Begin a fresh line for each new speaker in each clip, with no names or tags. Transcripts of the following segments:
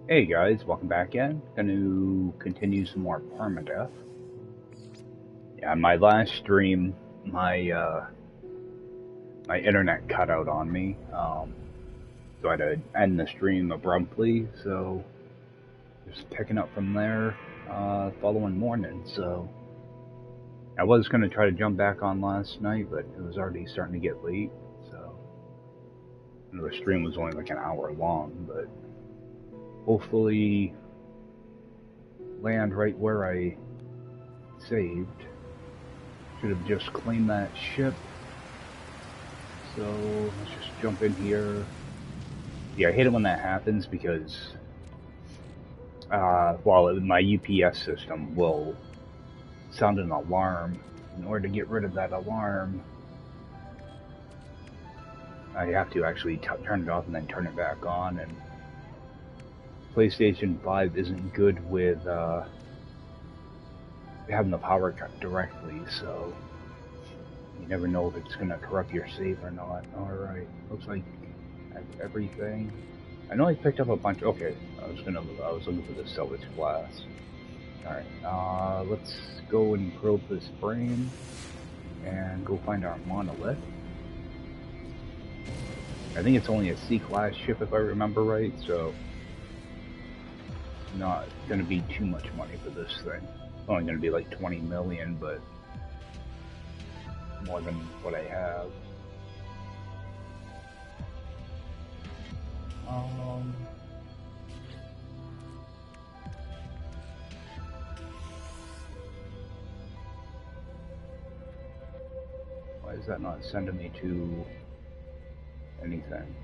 Hey guys, welcome back in. Gonna continue some more Permadeath. Yeah, my last stream, my internet cut out on me, so I had to end the stream abruptly. So just picking up from there, following morning. So I was gonna try to jump back on last night, but it was already starting to get late. So the stream was only like an hour long, but hopefully land right where I saved. Should have just claimed that ship. So let's just jump in here. Yeah, I hate it when that happens because, well, my UPS system will sound an alarm. In order to get rid of that alarm, I have to actually turn it off and then turn it back on. And PlayStation 5 isn't good with having the power cut directly, so you never know if it's going to corrupt your save or not. Alright, looks like I have everything. I know I picked up a bunch. Okay, I was looking for the salvage glass. Alright, let's go and probe this brain and go find our monolith. I think it's only a C-class ship if I remember right, so not gonna be too much money for this thing. It's only gonna be like 20 million, but more than what I have. Why is that not sending me to anything?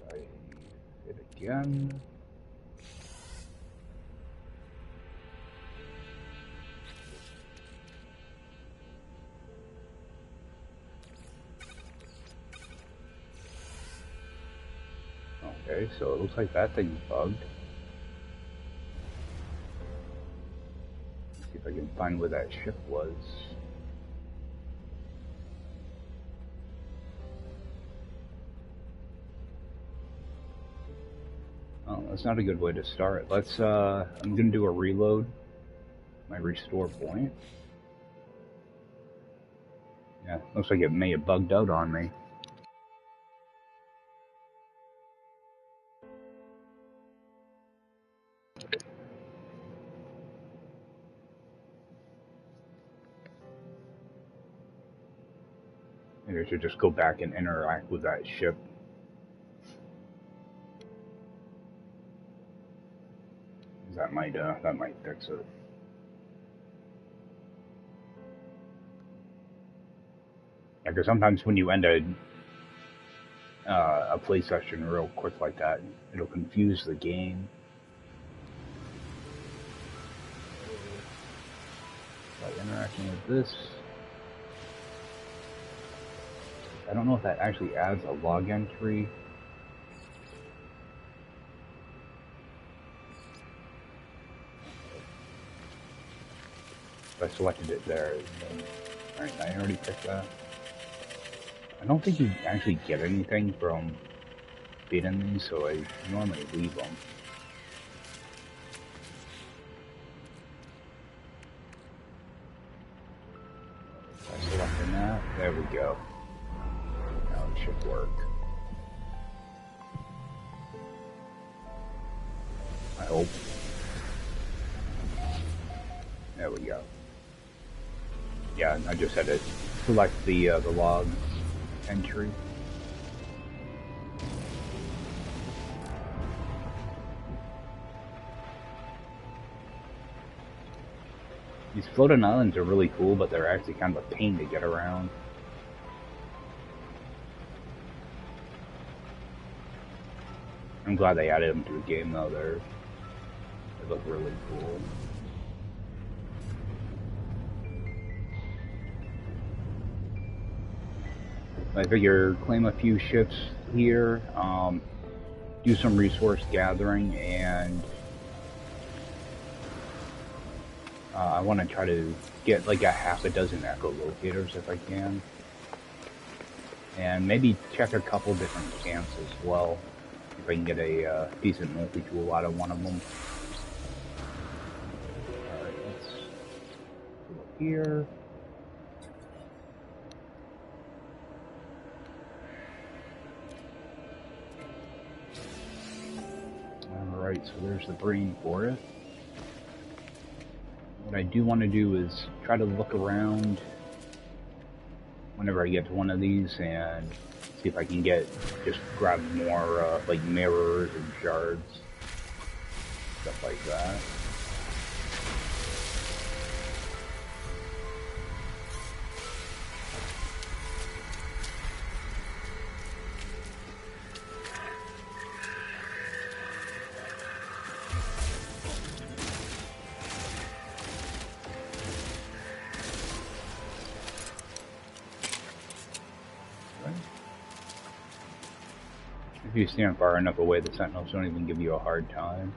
Try it again. Okay, so it looks like that thing's bugged. Let's see if I can find where that ship was. Oh, that's not a good way to start. Let's, I'm gonna do a reload. My restore point. Yeah, looks like it may have bugged out on me. Maybe I should just go back and interact with that ship. That might fix it. Yeah, because sometimes when you end a play session real quick like that, it'll confuse the game. By interacting with this, I don't know if that actually adds a log entry. If I selected it there, alright, I already picked that. I don't think you actually get anything from beating these, so I normally leave them. By selecting that, there we go. Now it should work. I hope. There we go. Yeah, I just had to select the log entry. These floating islands are really cool, but they're actually kind of a pain to get around. I'm glad they added them to the game though. They look really cool. I figure claim a few ships here, do some resource gathering, and I want to try to get like a half a dozen echolocators if I can. And maybe check a couple different camps as well. If I can get a decent multi-tool out of one of them. Alright, let's go here. Alright, so there's the brain for it. What I do want to do is try to look around whenever I get to one of these and see if I can just grab more like mirrors and shards, stuff like that. If you stand far enough away, the sentinels don't even give you a hard time.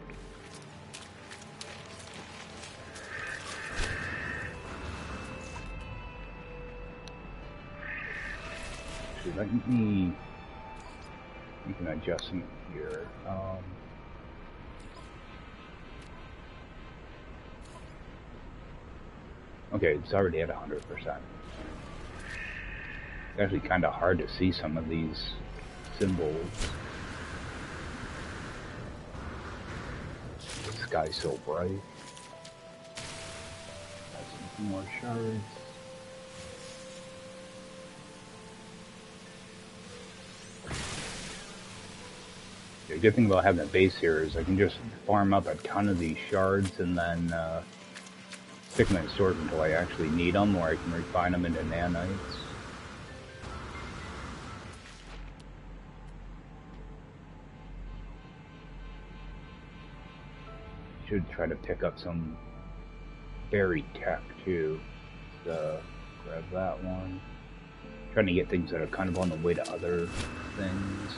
So let me... You can adjust them here. Okay, it's already at 100%. It's actually kind of hard to see some of these symbols. The sky's so bright. Got some more shards. The good thing about having a base here is I can just farm up a ton of these shards and then stick them in storage until I actually need them, or I can refine them into nanites. Should try to pick up some buried tech too. So grab that one. Trying to get things that are kind of on the way to other things.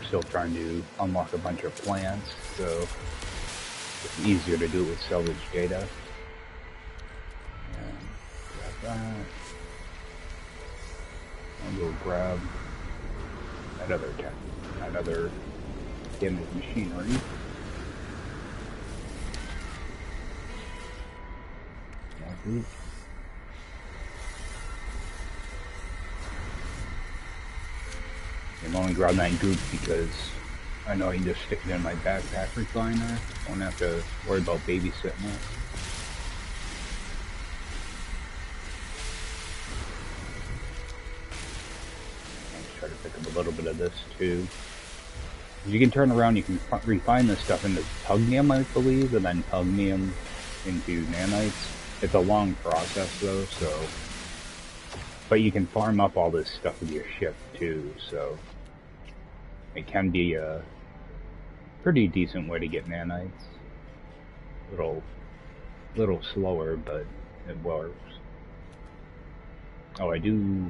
Still trying to unlock a bunch of plants, so it's easier to do it with salvage data. And grab that. I'll go grab that other damaged machinery. I'm only grabbing that goop because I know I can just stick it in my backpack refiner. Won't have to worry about babysitting it. Let's try to pick up a little bit of this too. You can turn around, you can refine this stuff into tugnium, I believe, and then tugnium into nanites. It's a long process though, so... But you can farm up all this stuff with your ship too, so... It can be a pretty decent way to get nanites. Little slower, but it works. Oh, I do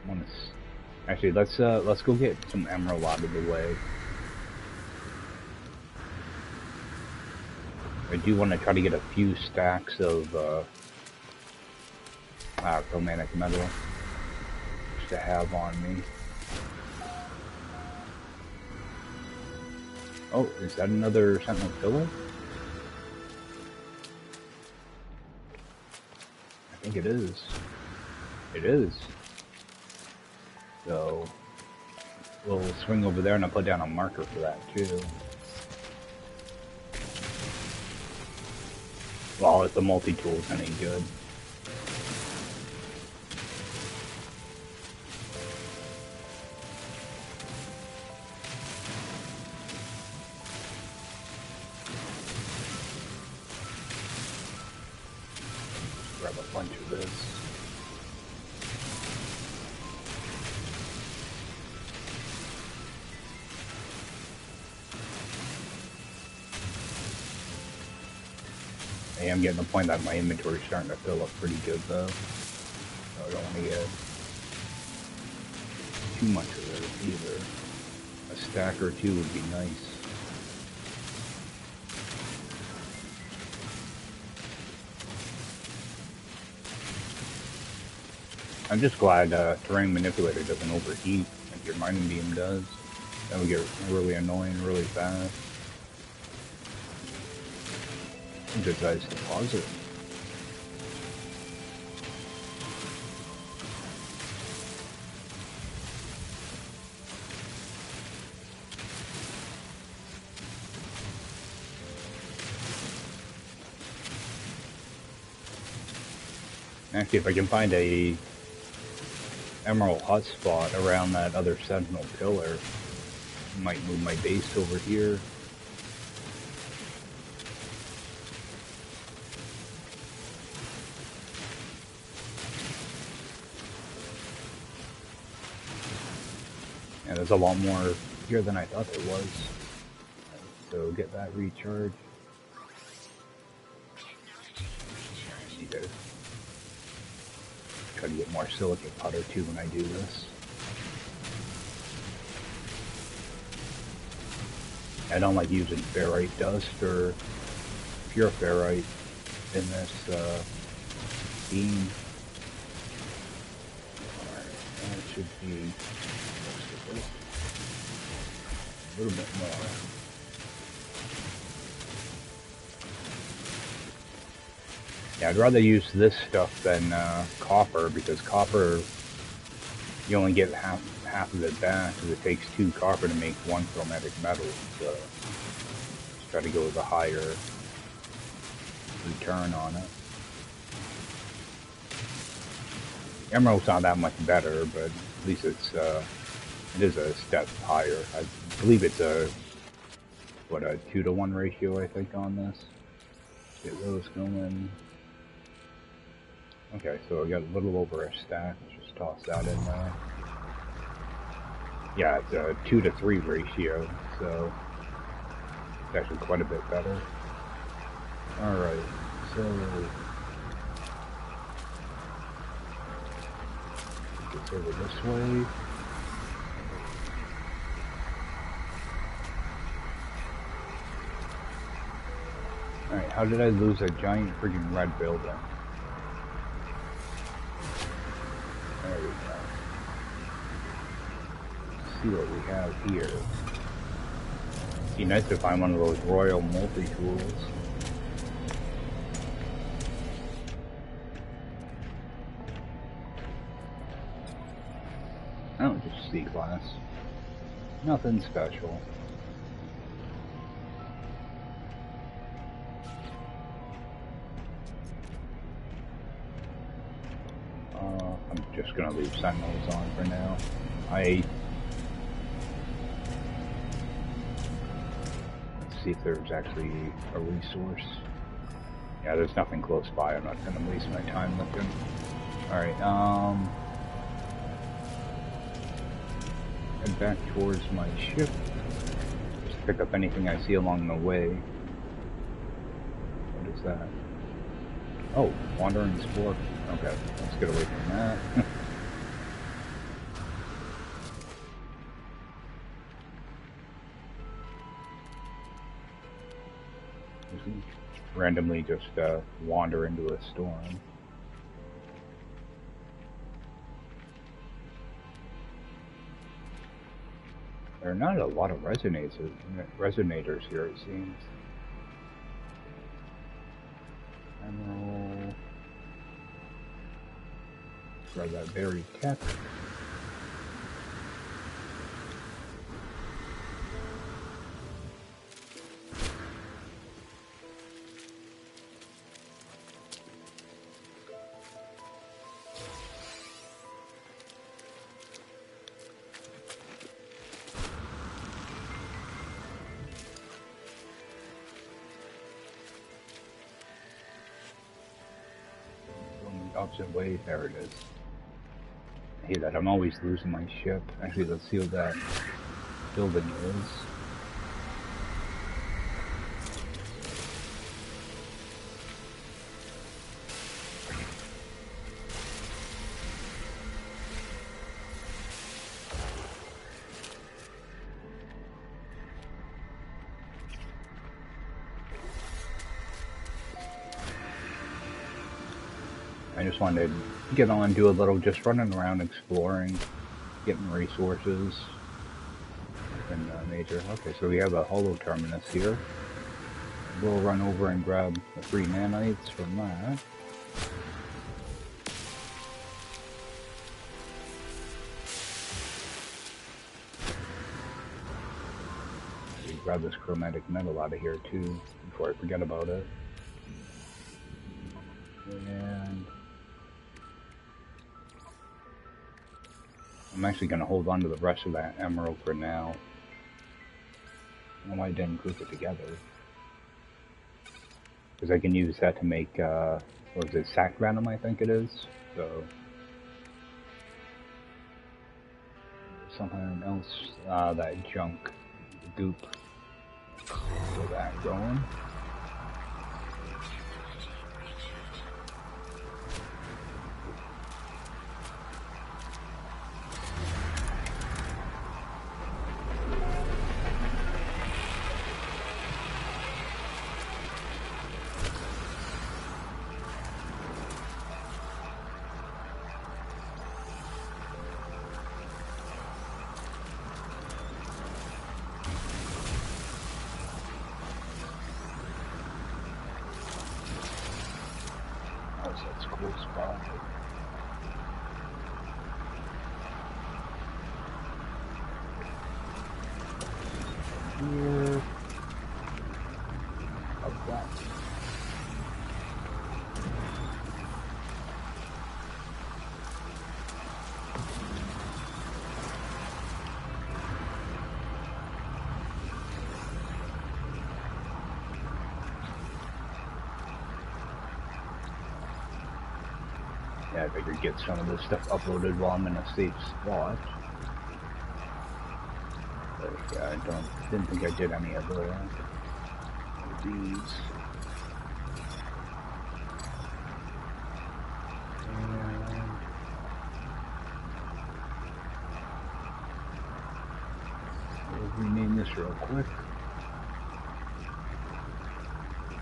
want to... Actually, let's go get some emerald out of the way. I do want to try to get a few stacks of chromatic metal just to have on me. Oh, is that another sentinel killer? I think it is. It is. So, we'll swing over there and I'll put down a marker for that too. Well, if the multi-tool's any good. grab a bunch of this. I am getting to the point that my inventory is starting to fill up pretty good though. So I don't want to get too much of it either. A stack or two would be nice. I'm just glad Terrain Manipulator doesn't overheat like your Mining Beam does. That would get really annoying really fast. Good sized deposit. Actually, if I can find a emerald hotspot around that other sentinel pillar, I might move my base over here. Yeah, there's a lot more here than I thought there was. So get that recharged. Need to try to get more silicate powder too when I do this. I don't like using ferrite dust or pure ferrite in this beam. Alright, that should be a little bit more. Yeah, I'd rather use this stuff than copper, because copper, you only get half of it back, because it takes 2 copper to make 1 chromatic metal. So just try to go with a higher return on it. Emerald's not that much better, but at least it's it is a step higher. I believe it's a 2-to-1 ratio, I think, on this. Get those going. Okay, so I got a little over a stack. Let's just toss that in there. Yeah, it's a 2-to-3 ratio, so it's actually quite a bit better. Alright, so get over this way. Alright, how did I lose a giant freaking red building? There we go. Let's see what we have here. It'd be nice to find one of those royal multi-tools. Oh, just C-class. Nothing special. I'm just gonna leave sentinels on for now. Let's see if there's actually a resource. Yeah, there's nothing close by. I'm not gonna waste my time looking. Alright, head back towards my ship. Just pick up anything I see along the way. What is that? Oh, wandering spore. Okay, let's get away from that. Randomly just wander into a storm. There are not a lot of resonators here, it seems. Emerald. Grab that buried tech. opposite way. There it is. I hate that. I'm always losing my ship. Actually, let's see what that building is. I just wanted to get on, do a little just running around exploring, getting resources. Nothing major. Okay, so we have a holo terminus here. We'll run over and grab the 3 nanites from that. We grab this chromatic metal out of here too, before I forget about it. And I'm actually going to hold on to the rest of that emerald for now. I don't know why I didn't group it together. Because I can use that to make, what is it, sac venom I think it is. So, something else, that junk, goop. Get that going. That's a cool spot. Here. Up that. Yeah, I figured get some of this stuff uploaded while I'm in a safe spot. But yeah, I didn't think I did any of these. And we'll rename this real quick.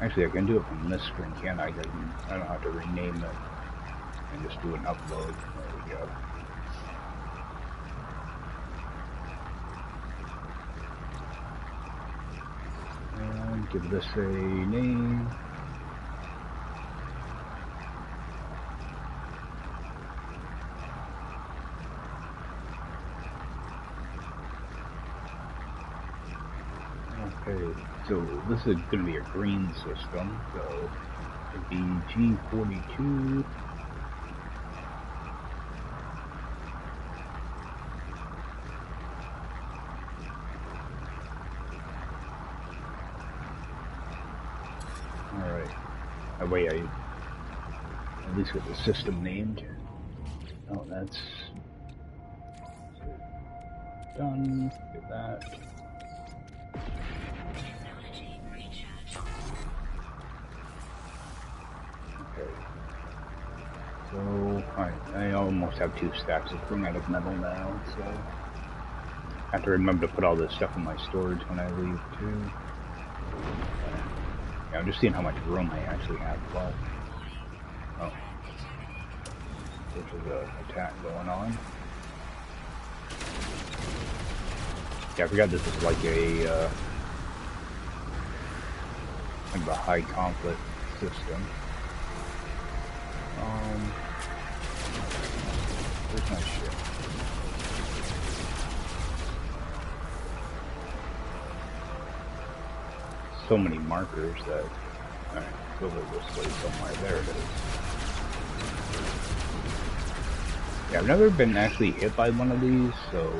Actually, I can do it from this screen, can't I? I don't have to rename it. And just do an upload. There we go. And give this a name. Okay, so this is going to be a green system, so it'd be G42. Alright, that way I at least get the system named. Oh, that's done. Get that. Okay. So, alright, I almost have 2 stacks of chromatic metal now, so I have to remember to put all this stuff in my storage when I leave too. Yeah, I'm just seeing how much room I actually have left. Oh. There's an attack going on. Yeah, I forgot this is like a kind of a high conflict system. Where's my ship? So many markers that... Alright, go this way somewhere. There it is. Yeah, I've never been actually hit by one of these, so...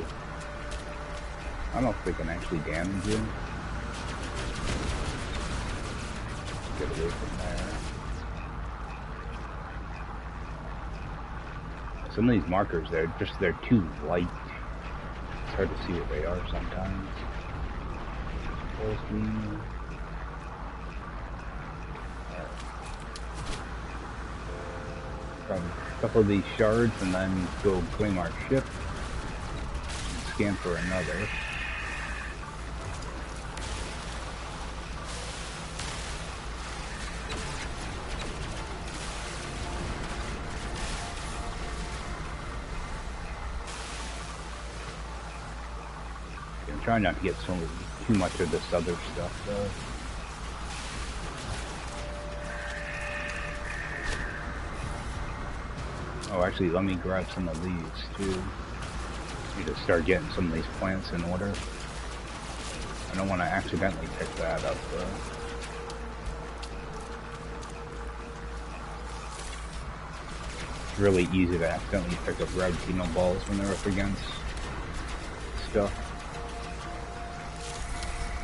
I don't know if they can actually damage you. Get away from there. some of these markers, they're too light. It's hard to see what they are sometimes. Grab a couple of these shards and then go claim our ship. And scan for another. I'm trying not to get too much of this other stuff though. Oh, actually, let me grab some of these too. Need to start getting some of these plants in order. I don't want to accidentally pick that up though. It's really easy to accidentally pick up red Tino balls when they're up against stuff.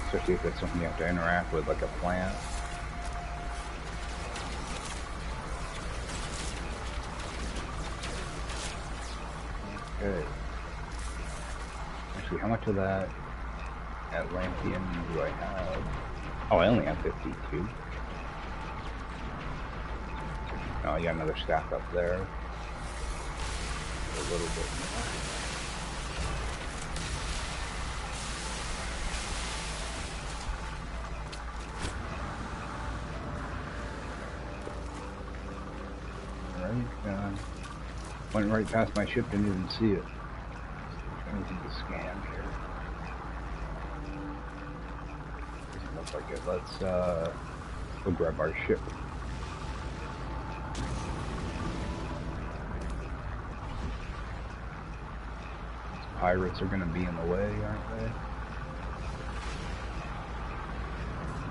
Especially if it's something you have to interact with, like a plant. Okay. Actually, how much of that Atlantean do I have? Oh, I only have 52. Oh, you got another stack up there. A little bit more. Went right past my ship, didn't even see it. Trying to do the scan here. Doesn't look like it. Let's go grab our ship. These pirates are gonna be in the way, aren't they?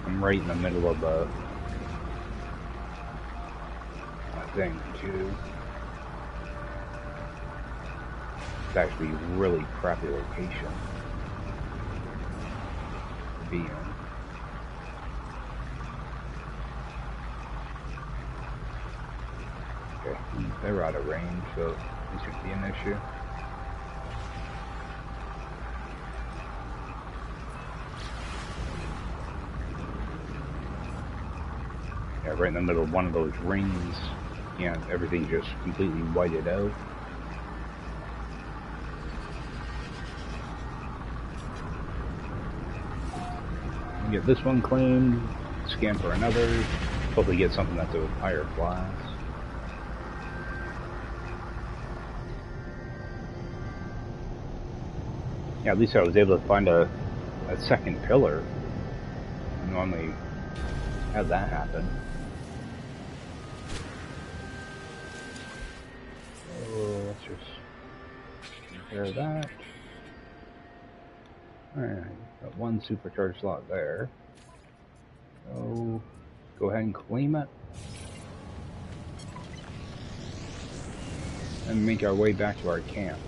I'm right in the middle of a thing too. It's actually a really crappy location to be in. Okay, they're out of range, so this shouldn't be an issue. Yeah, right in the middle of one of those rings. Yeah, everything just completely whited out. Get this one claimed, scan for another, hopefully get something that's a higher class. Yeah, at least I was able to find a second pillar. I normally have that happen. So let's just compare that. Alright, got one supercharged slot there. So, go ahead and claim it. And make our way back to our camp.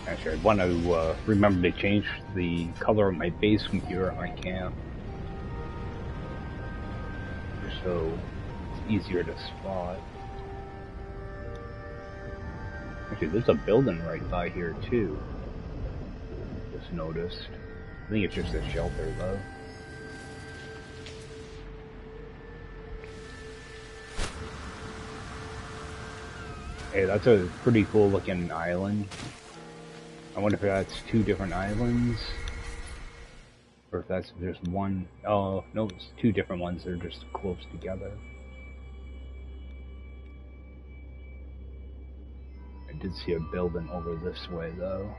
Actually, I want to remember to change the color of my base computer at my camp. Just so it's easier to spot. Actually, there's a building right by here too. Just noticed. I think it's just a shelter though. Hey, that's a pretty cool looking island. I wonder if that's two different islands, or if that's just one. Oh, no, it's two different ones. They're just close together. I did see a building over this way, though.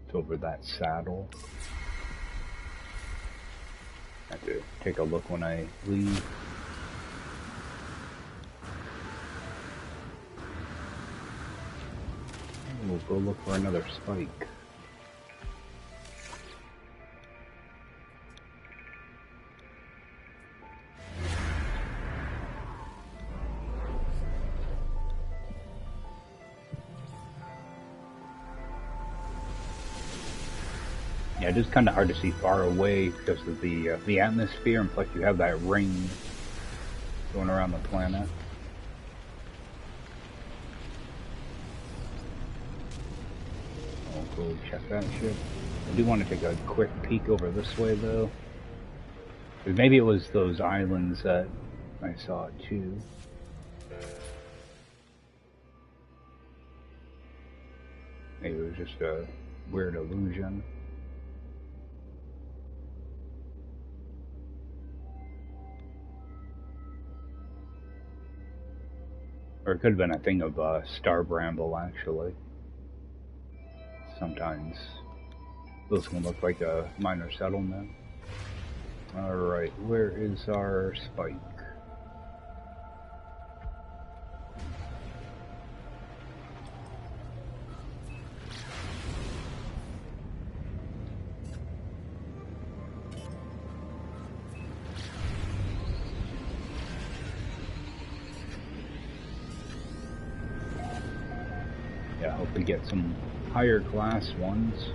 It's over that saddle. I have to take a look when I leave. we'll go look for another spike. Yeah, it is kind of hard to see far away because of the atmosphere, and plus you have that ring going around the planet. I'll go check that shit. I do want to take a quick peek over this way though. Because maybe it was those islands that I saw too. Maybe it was just a weird illusion. Or it could have been a thing of star bramble, actually. Sometimes those can look like a minor settlement. Alright, where is our spike? Yeah, I hope we get some higher class ones.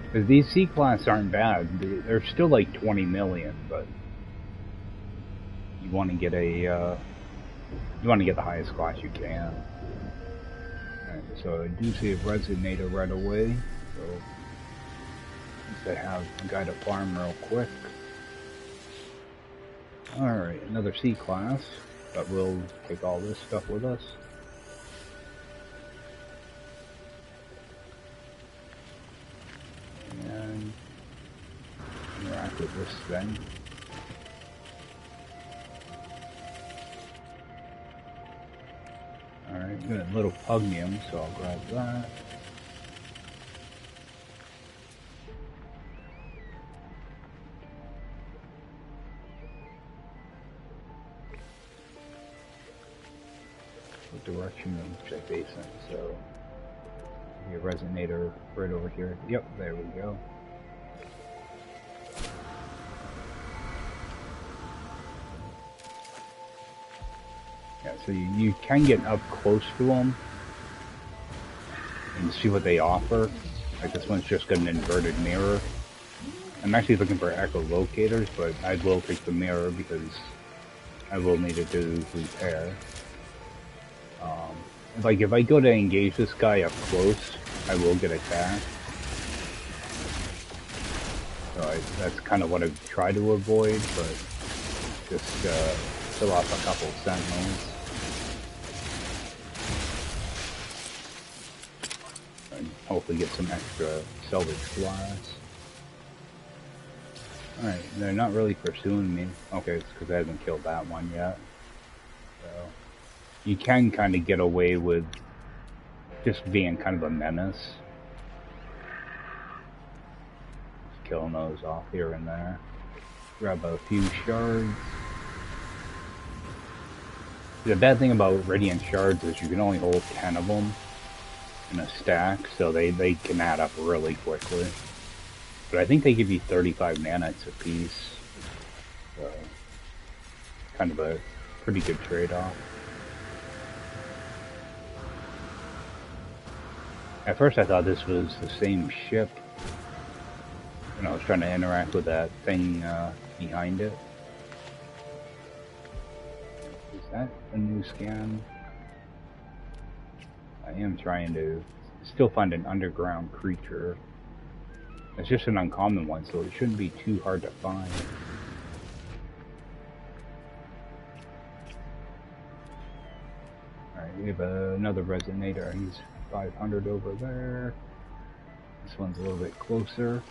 Because these C-class aren't bad. They're still like 20 million, but you want to get the highest class you can. Alright, so I do see a resonator right away. So let's have a guy to farm real quick. Alright, another C-class, but we'll take all this stuff with us. And interact with this thing. Alright, got a little pugnium, so I'll grab that. What direction should I face in? So, a resonator right over here. Yep, there we go. Yeah, so you can get up close to them and see what they offer. Like this one's just got an inverted mirror. I'm actually looking for echolocators, but I will take the mirror because I will need it to repair. Like if I go to engage this guy up close, I will get attacked. So that's kind of what I've tried to avoid, but just fill off a couple sentinels. And hopefully get some extra salvage glass. Alright, they're not really pursuing me. Okay, it's because I haven't killed that one yet. So you can kind of get away with just being kind of a menace. Just killing those off here and there. Grab a few shards. The bad thing about radiant shards is you can only hold 10 of them in a stack, so they can add up really quickly. But I think they give you 35 nanites a piece. So kind of a pretty good trade-off. At first I thought this was the same ship, and I was trying to interact with that thing behind it. Is that a new scan? I am trying to still find an underground creature. It's just an uncommon one, so it shouldn't be too hard to find. Alright, we have another resonator. He's 500 over there. This one's a little bit closer.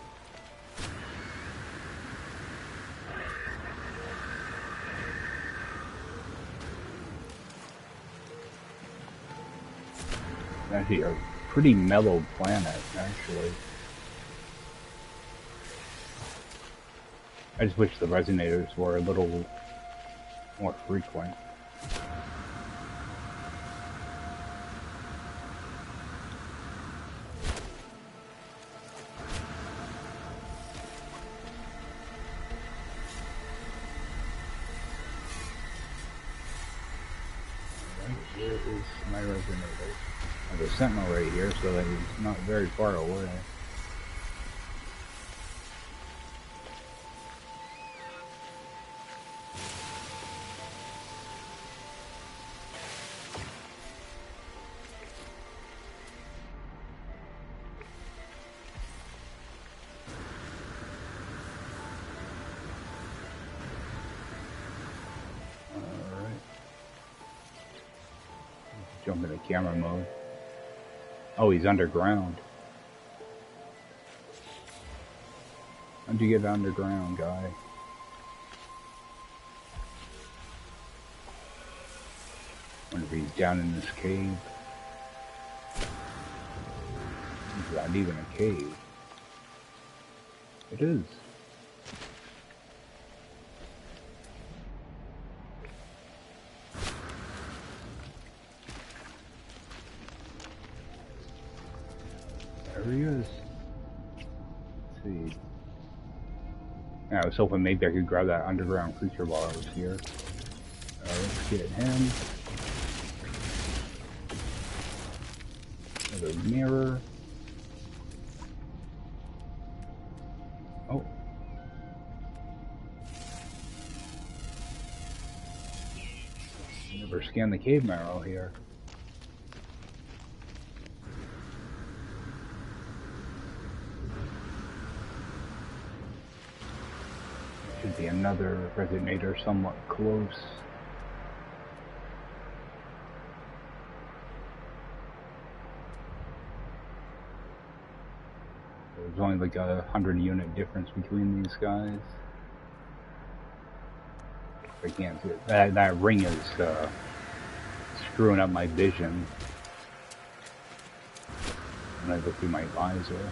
It's actually a pretty mellow planet, actually. I just wish the resonators were a little more frequent. my resonator. There's a sentinel right here, so that he's not very far away. Jump into camera mode. Oh, he's underground. How'd you get underground, guy? Wonder if he's down in this cave. Is that even a cave? It is. There he is. Let's see. Yeah, I was hoping maybe I could grab that underground creature while I was here. Let's get him. Another mirror. Oh. Never scanned the cave marrow here. Should be another resonator somewhat close. There's only like 100-unit difference between these guys. I can't see it. That ring is screwing up my vision when I look through my visor.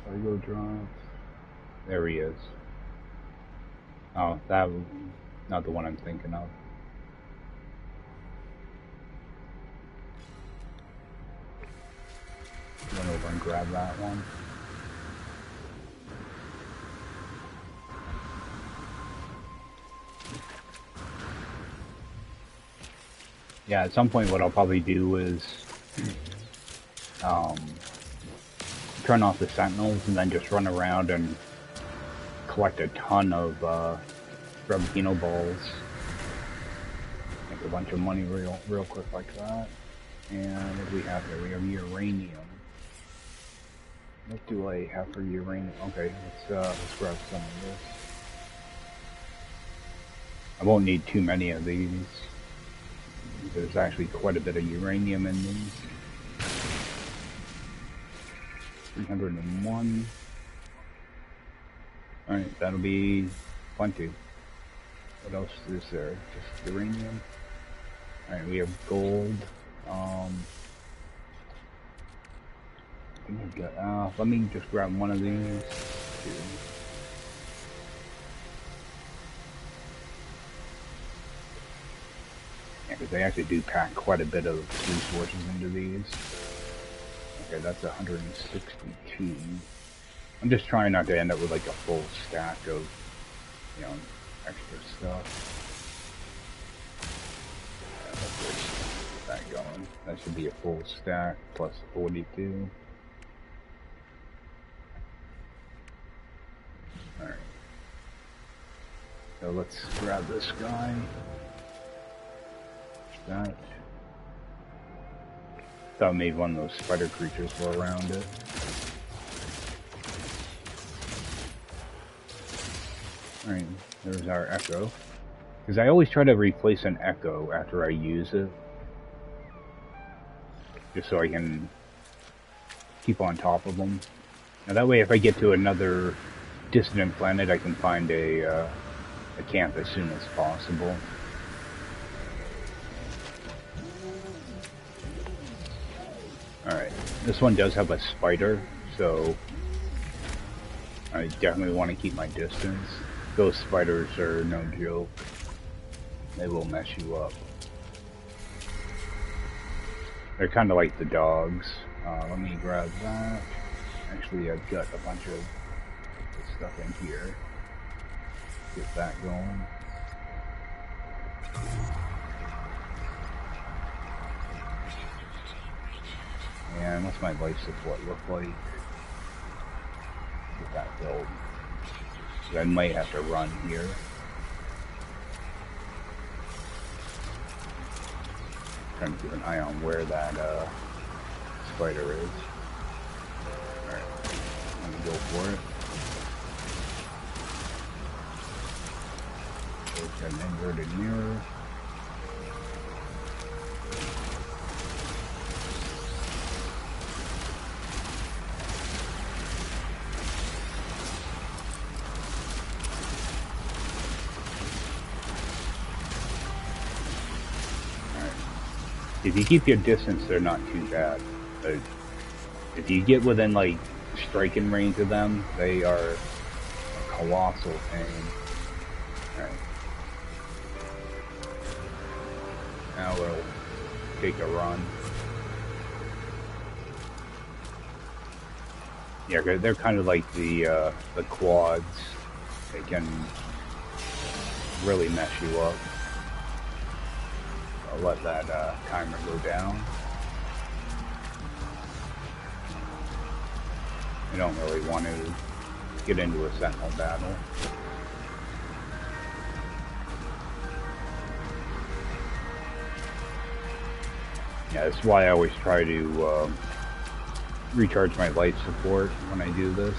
Cargo drops. There he is. Oh, that was not the one I'm thinking of. Run over and grab that one. Yeah, at some point what I'll probably do is turn off the sentinels and then just run around and collect a ton of Scrubino balls. Make a bunch of money real quick like that. And what do we have here? We have uranium. What do I have for uranium? Okay, let's grab some of this. I won't need too many of these. There's actually quite a bit of uranium in these. 301. Alright, that'll be plenty. What else is there? Just uranium. Alright, we have gold. I think I've got, let me just grab one of these. Yeah, because they actually do pack quite a bit of resources into these. Okay, that's 162. I'm just trying not to end up with like a full stack of, you know, extra stuff. Yeah, let's get that going. That should be a full stack plus 42. Alright. So let's grab this guy. That. Thought maybe one of those spider creatures were around it. Alright, there's our echo. Because I always try to replace an echo after I use it. Just so I can keep on top of them. Now that way if I get to another distant planet I can find a camp as soon as possible. Alright, this one does have a spider, so I definitely want to keep my distance. Those spiders are no joke. They will mess you up. They're kind of like the dogs. Let me grab that. Actually, I've got a bunch of stuff in here. Get that going. And what's my life support look like? Get that built. So I might have to run here. Trying to keep an eye on where that spider is. Alright, I'm gonna go for it. There's an inverted mirror. If you keep your distance, they're not too bad. But if you get within, like, striking range of them, they are a colossal pain. Alright. Now we'll take a run. Yeah, they're kind of like the quads. They can really mess you up. I'll let that timer go down. I don't really want to get into a sentinel battle. Yeah, that's why I always try to recharge my life support when I do this.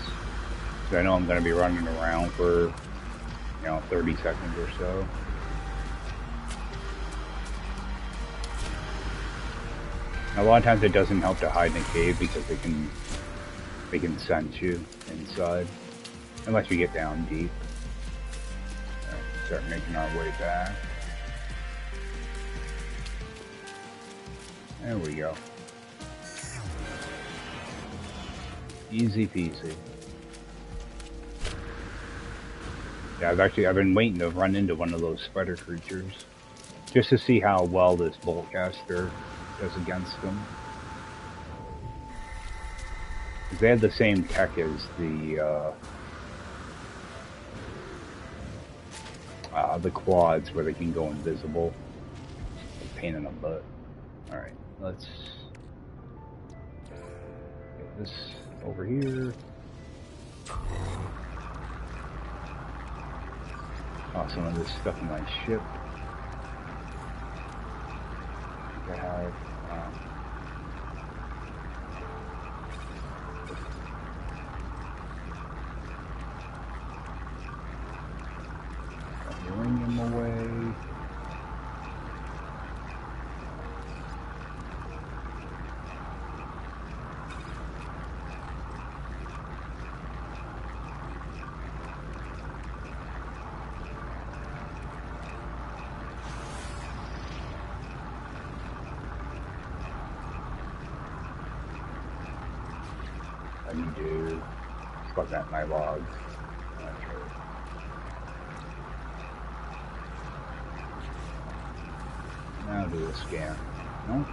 So I know I'm going to be running around for, 30 seconds or so. A lot of times it doesn't help to hide in a cave because they can sense you inside, unless you get down deep. Right, start making our way back. There we go. Easy peasy. Yeah, I've been waiting to run into one of those spider creatures, just to see how well this bolt caster does against them. They have the same tech as the quads, where they can go invisible. Pain in the butt. Alright, let's get this over here. Oh, some of this stuff in my ship. I have uranium away. I need to plug that in my logs. Now do a scan. No?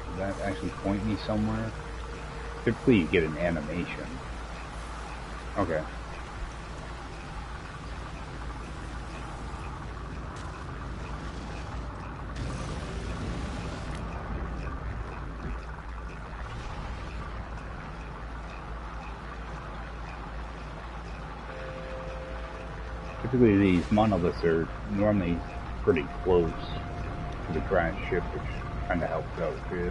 Does that actually point me somewhere? Typically you get an animation. Okay. Typically these monoliths are normally pretty close to the crashed ship, which kind of helps out too.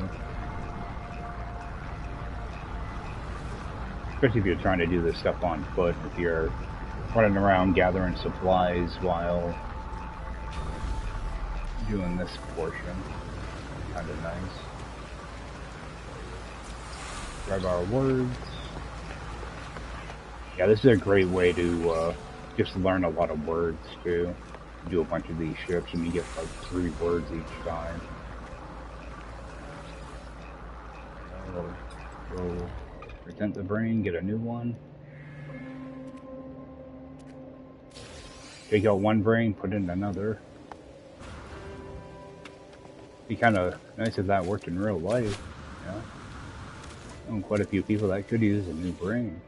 Especially if you're trying to do this stuff on foot, if you're running around gathering supplies while doing this portion. Kind of nice. Grab our words. Yeah, this is a great way to just learn a lot of words too. Do a bunch of these ships and you get like 3 words each time. Go present the brain, get a new one. Take out one brain, put in another. Be kind of nice if that worked in real life, you know? know quite a few people that could use a new brain.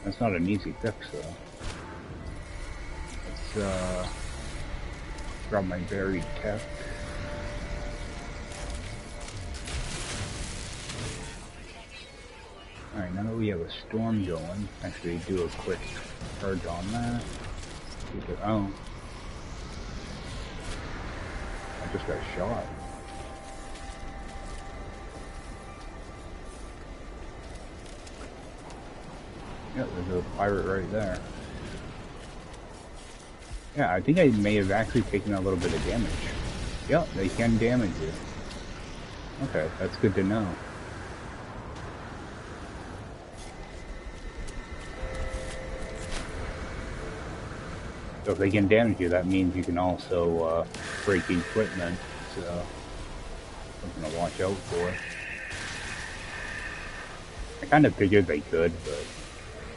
That's not an easy fix, though. Let's grab my buried tech. Alright, now that we have a storm going, actually do a quick purge on that. Oh. I just got shot. Yeah, there's a pirate right there. Yeah, I think I may have actually taken a little bit of damage. Yep, they can damage you. Okay, that's good to know. So if they can damage you, that means you can also break equipment. So something to watch out for. I kind of figured they could, but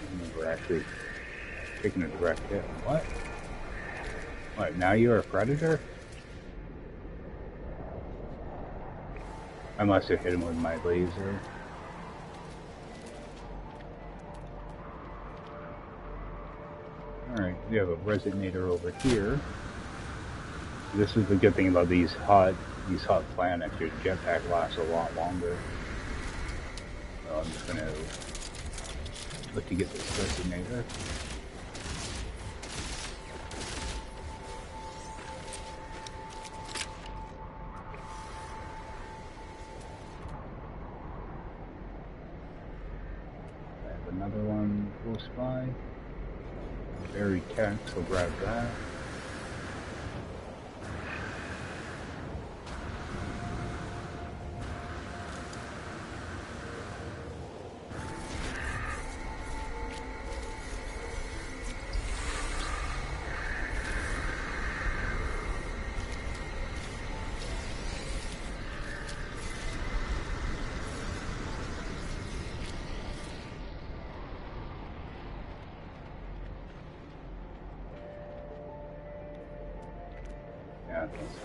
I never actually taken a direct hit. What? What, now you're a predator? I must have hit him with my laser. Alright, we have a resonator over here. This is the good thing about these hot planets. Your jetpack lasts a lot longer. So I'm just gonna look to get this resonator. I have another one close by. Very tech, so grab that.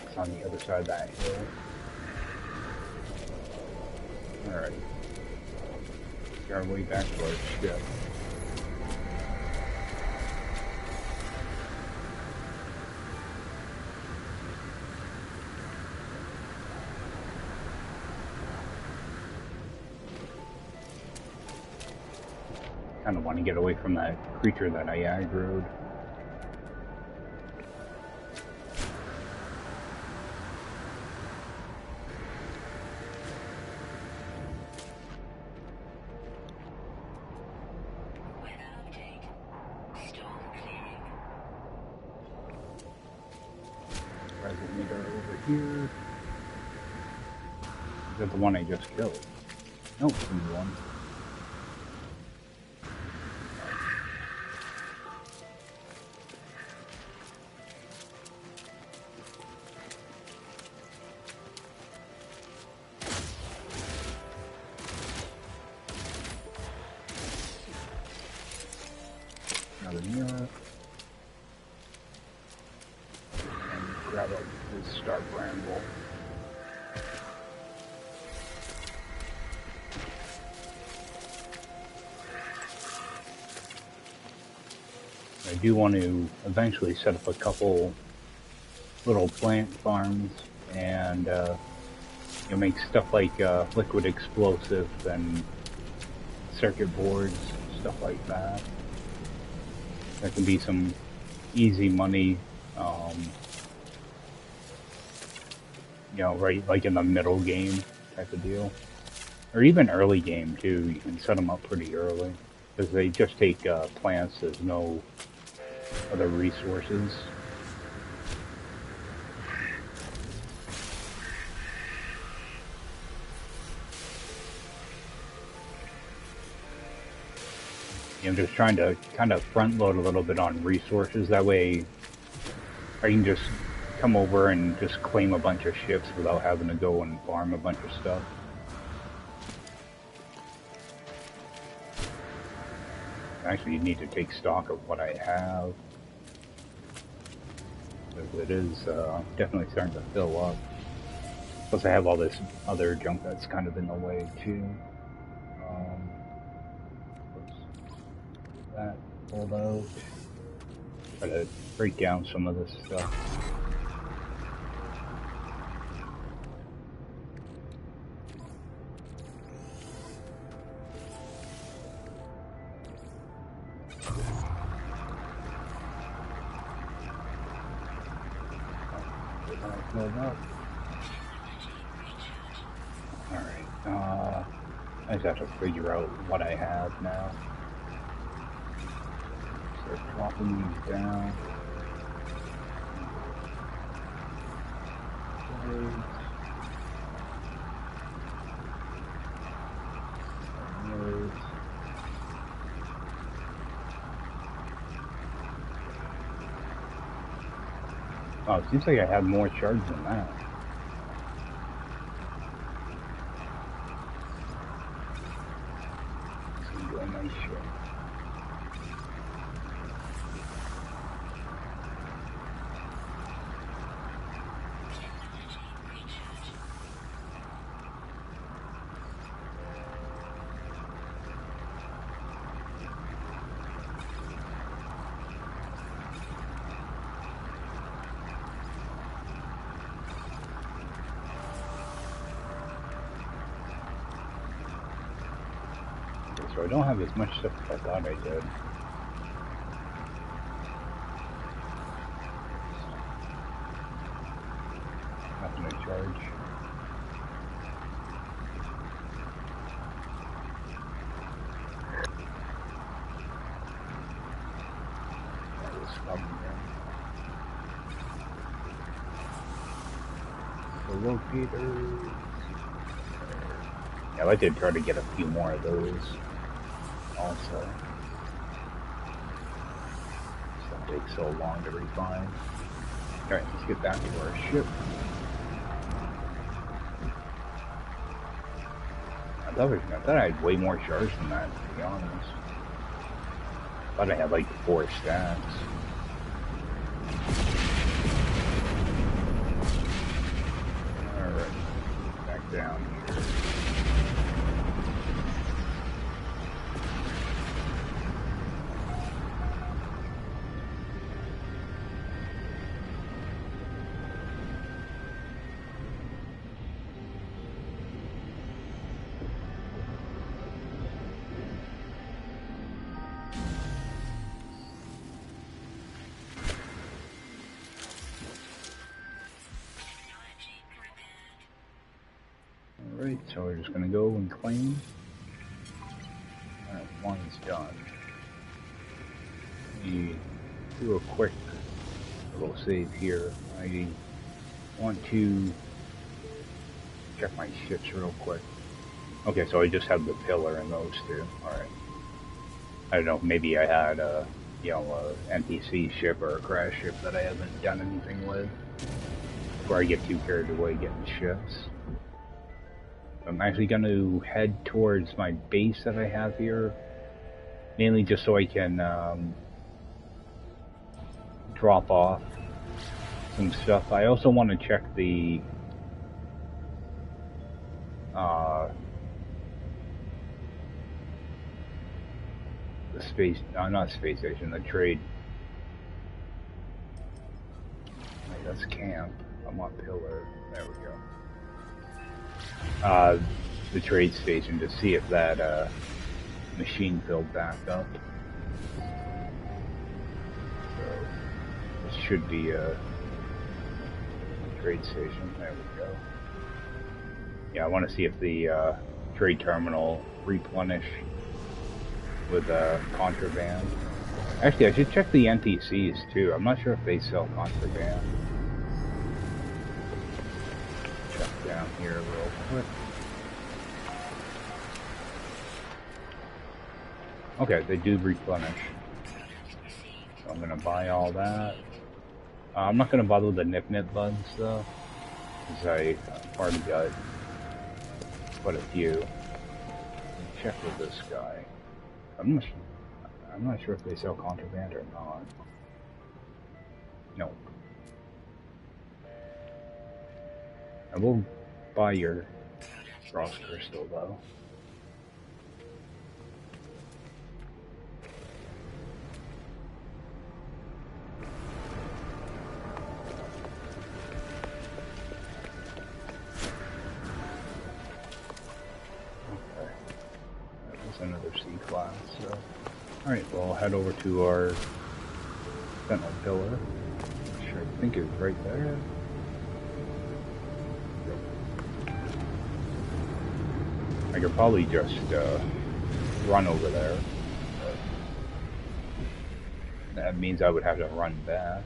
It's on the other side of that hill. Alright. Get our way back to our ship. Kind of want to get away from that creature that I aggroed. Here. Is that the one I just killed? Nope, new one. Another mirror. And grab up this star bramble. I do want to eventually set up a couple little plant farms and make stuff like liquid explosives and circuit boards, stuff like that. That can be some easy money, right, like in the middle game type of deal. Or even early game too, you can set them up pretty early. Because they just take plants, there's no other resources. I'm just trying to kind of front load a little bit on resources. That way I can just come over and just claim a bunch of ships without having to go and farm a bunch of stuff. Actually, you need to take stock of what I have. Because it is definitely starting to fill up. Plus I have all this other junk that's kind of in the way too. That pulled out. Try to break down some of this stuff. Up. Alright, I just have to figure out what I have now. Start dropping these down. Oh, it seems like I have more shards than that. It's doing nice shit. So I don't have as much stuff as I thought I did. Nothing to charge. That was coming in. The locators. Yeah, I did try to get a few more of those. Also, stuff takes so long to refine. Alright, let's get back to our ship. I thought I had way more shards than that, to be honest. I thought I had like 4 stacks. Alright, back down here. Alright, so we're just gonna go and claim. Alright, one's done. Let me do a quick little save here. I want to check my ships real quick. Okay, so I just have the pillar and those two. Alright. I don't know, maybe I had a, you know, a NPC ship or a crash ship that I haven't done anything with before I get too carried away getting ships. I'm actually going to head towards my base that I have here, mainly just so I can drop off some stuff. I also want to check the space, not space station, the trade. Wait, that's camp. I want pillar. There we go. The trade station to see if that machine filled back up. So this should be a trade station. There we go. Yeah, I want to see if the trade terminal replenish with contraband. Actually, I should check the NPCs too. I'm not sure if they sell contraband. Check down here real quick. Okay, they do replenish. So I'm gonna buy all that. I'm not gonna bother with the nip bugs though, because I already got quite a few. Check with this guy. I'm not sure if they sell contraband or not. Nope. I will by your frost crystal though. Okay, that was another C class. So, all right, well, I'll head over to our sentinel pillar, which I think is right there. I could probably just run over there, but that means I would have to run back.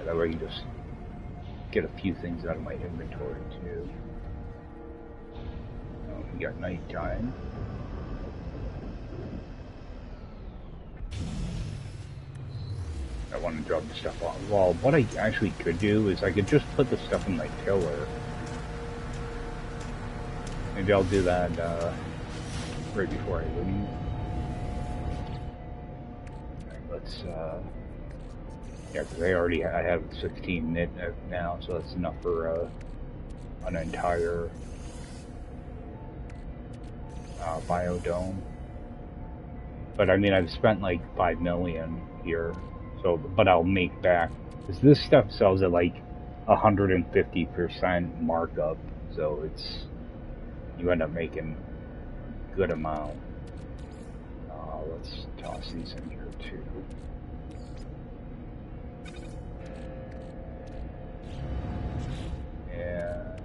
That way I can just get a few things out of my inventory too. We got nighttime. I want to drop the stuff off. Well, what I actually could do is I could just put the stuff in my pillar. Maybe I'll do that right before I leave. Alright, let's, yeah, because I have 16 knit now, so that's enough for an entire biodome. But I mean, I've spent like 5 million here. So, but I'll make back, because this stuff sells at like 150% markup, so it's, you end up making a good amount. Let's toss these in here too. And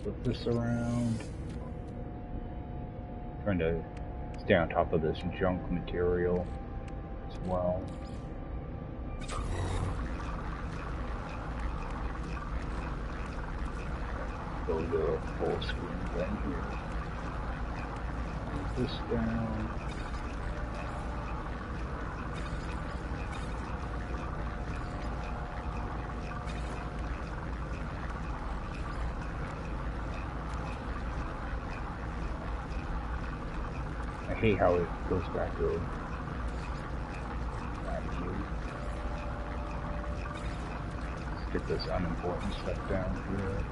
flip this around. Trying to stay on top of this junk material as well. Go to a full screen thing here. Move this down. I hate how it goes back to that view. Let's get this unimportant stuff down here.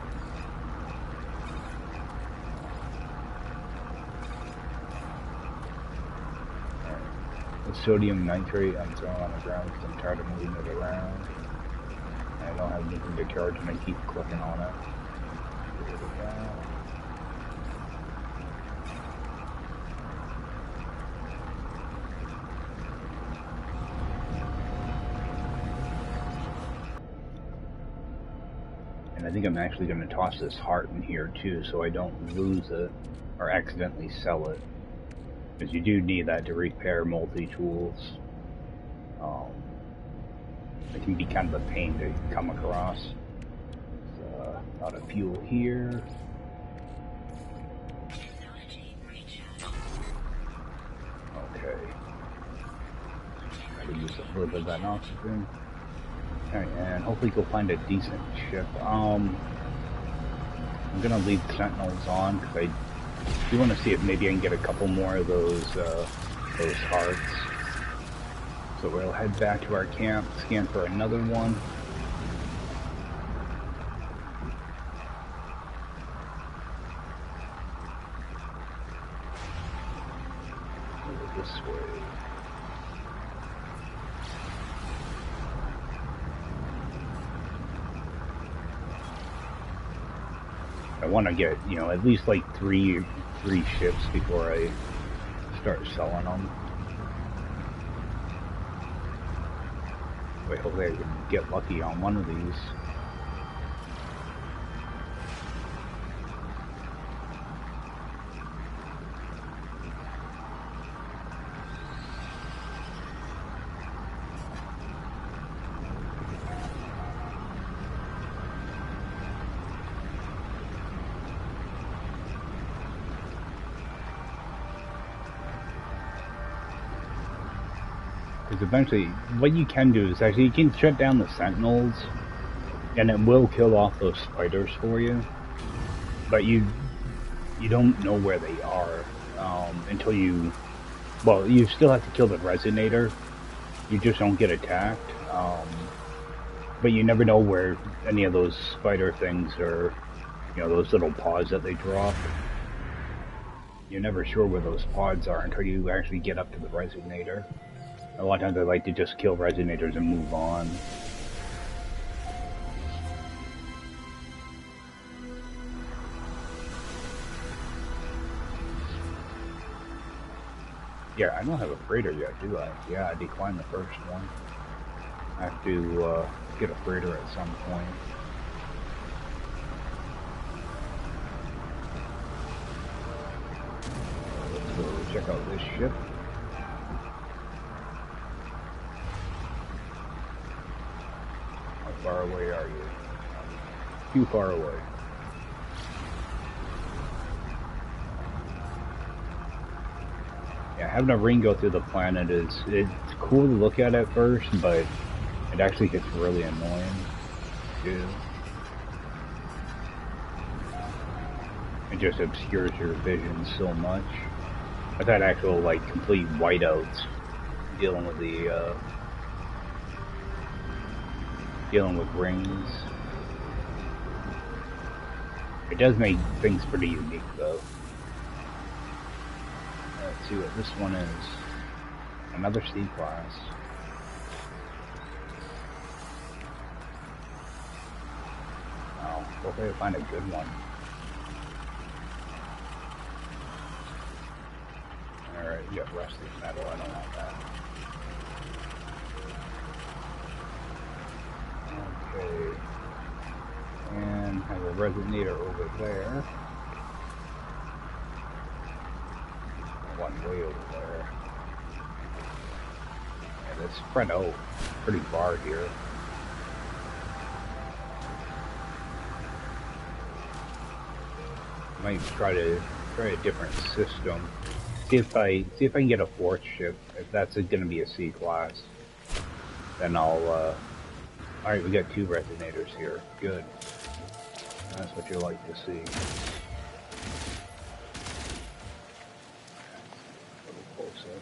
Sodium nitrate I'm throwing on the ground because I'm tired of moving it around. I don't have anything to charge and I keep clicking on it. Get rid of that. And I think I'm actually going to toss this heart in here too so I don't lose it or accidentally sell it. Because you do need that to repair multi-tools. It can be kind of a pain to come across. A lot of fuel here. Okay. Try to use a little bit of that oxygen. Alright, and hopefully go find a decent ship. I'm gonna leave Sentinels on because I do want to see if maybe I can get a couple more of those hearts. So we'll head back to our camp, scan for another one. Over this way. I want to get, you know, at least like three ships before I start selling them. Wait, hopefully I can get lucky on one of these. Because eventually, what you can do is actually you can shut down the sentinels, and it will kill off those spiders for you. But you don't know where they are until you. Well, you still have to kill the resonator. You just don't get attacked. But you never know where any of those spider things are, those little pods that they drop. You're never sure where those pods are until you actually get up to the resonator. A lot of times I like to just kill resonators and move on. Yeah, I don't have a freighter yet, do I? Yeah, I declined the first one. I have to get a freighter at some point. Let's go check out this ship. How far away are you? Too far away. Yeah, having a ring go through the planet it's cool to look at first, but it actually gets really annoying too. It just obscures your vision so much. I've had actual like complete whiteouts dealing with the dealing with rings. It does make things pretty unique though. Let's see what this one is. Another C-class. Oh, hopefully I find a good one. Alright, you got rusted metal, I don't want that. Okay. And have a resonator over there. One way over there. Yeah, that's spread out pretty far here. Might try a different system. See if I can get a fourth ship. If that's going to be a C class, then I'll. All right, we got 2 resonators here. Good. That's what you like to see. A little closer.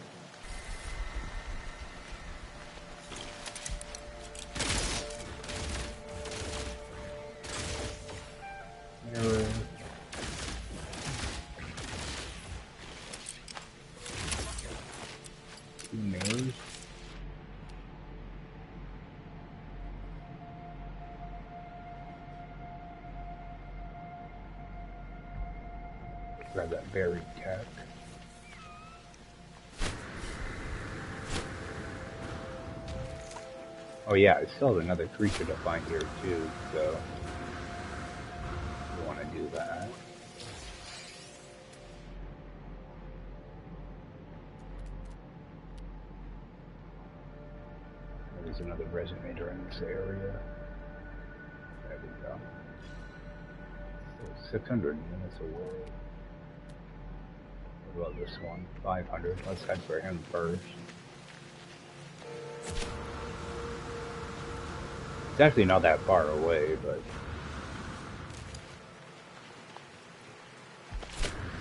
Mirror. Mirrors. Grab that buried tech. Oh yeah, I still have another creature to find here too, so you want to do that. There's another resonator in this area. There we go. So 600 units away. What about this one? 500. Let's head for him first. It's actually not that far away, but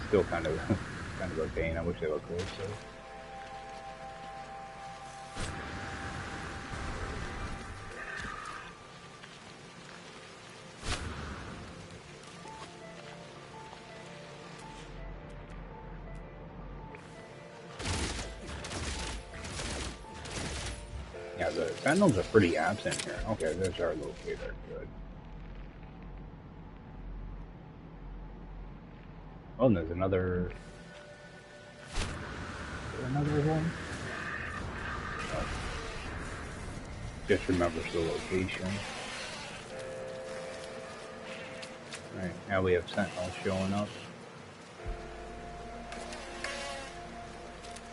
still kind of a pain. I wish they were closer. Yeah, the Sentinels are pretty absent here. Okay, there's our locator. Good. Oh, and there's another one? Oh. Just remembers the location. Alright, now we have Sentinels showing up.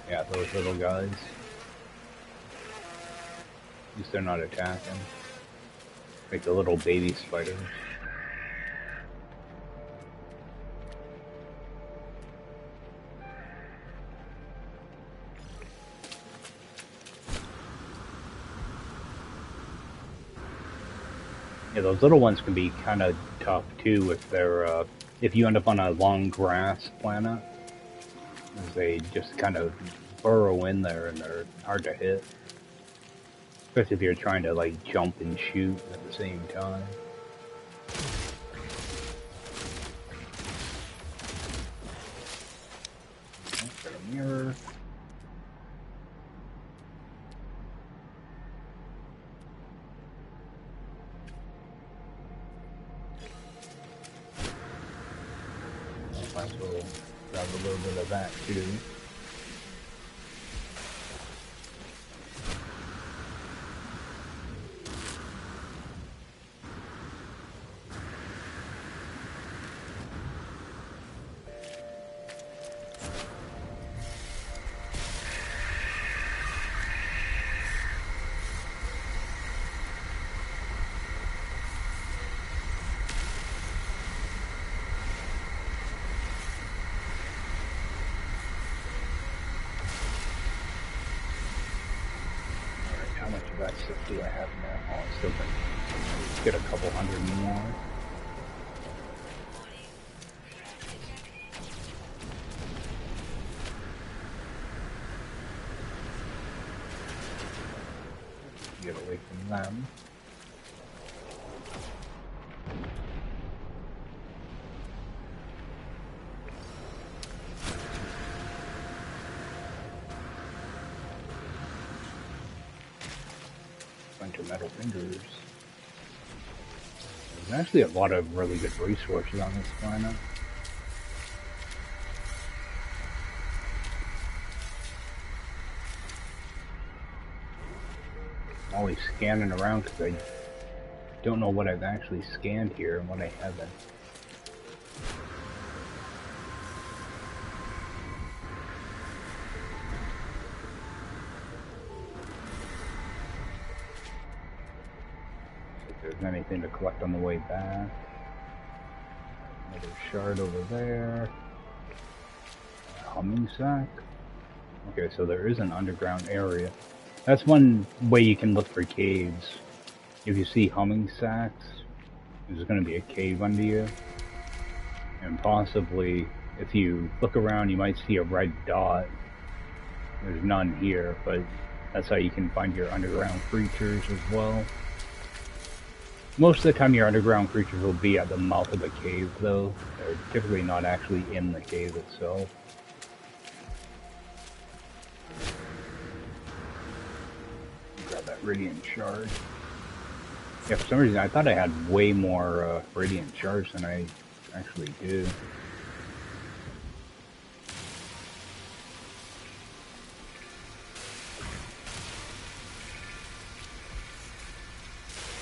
Yeah, those little guys. At least they're not attacking. Like the little baby spiders. Yeah, those little ones can be kind of tough too if they're if you end up on a long grass planet. They just kind of burrow in there and they're hard to hit. Especially if you're trying to like jump and shoot at the same time. Got a mirror. Might as well grab a little bit of that too. How much of that stuff do I have now? Oh, I still can get a couple hundred more. Get away from them. Bunch of metal fingers. There's actually a lot of really good resources on this planet. I'm always scanning around because I don't know what I've actually scanned here and what I haven't. Anything to collect on the way back. Another shard over there. Humming sack. Okay, so there is an underground area. That's one way you can look for caves. If you see humming sacks, there's going to be a cave under you. And possibly, if you look around, you might see a red dot. There's none here, but that's how you can find your underground creatures as well. Most of the time your underground creatures will be at the mouth of the cave, though. They're typically not actually in the cave itself. Grab that radiant shard. Yeah, for some reason I thought I had way more radiant shards than I actually do.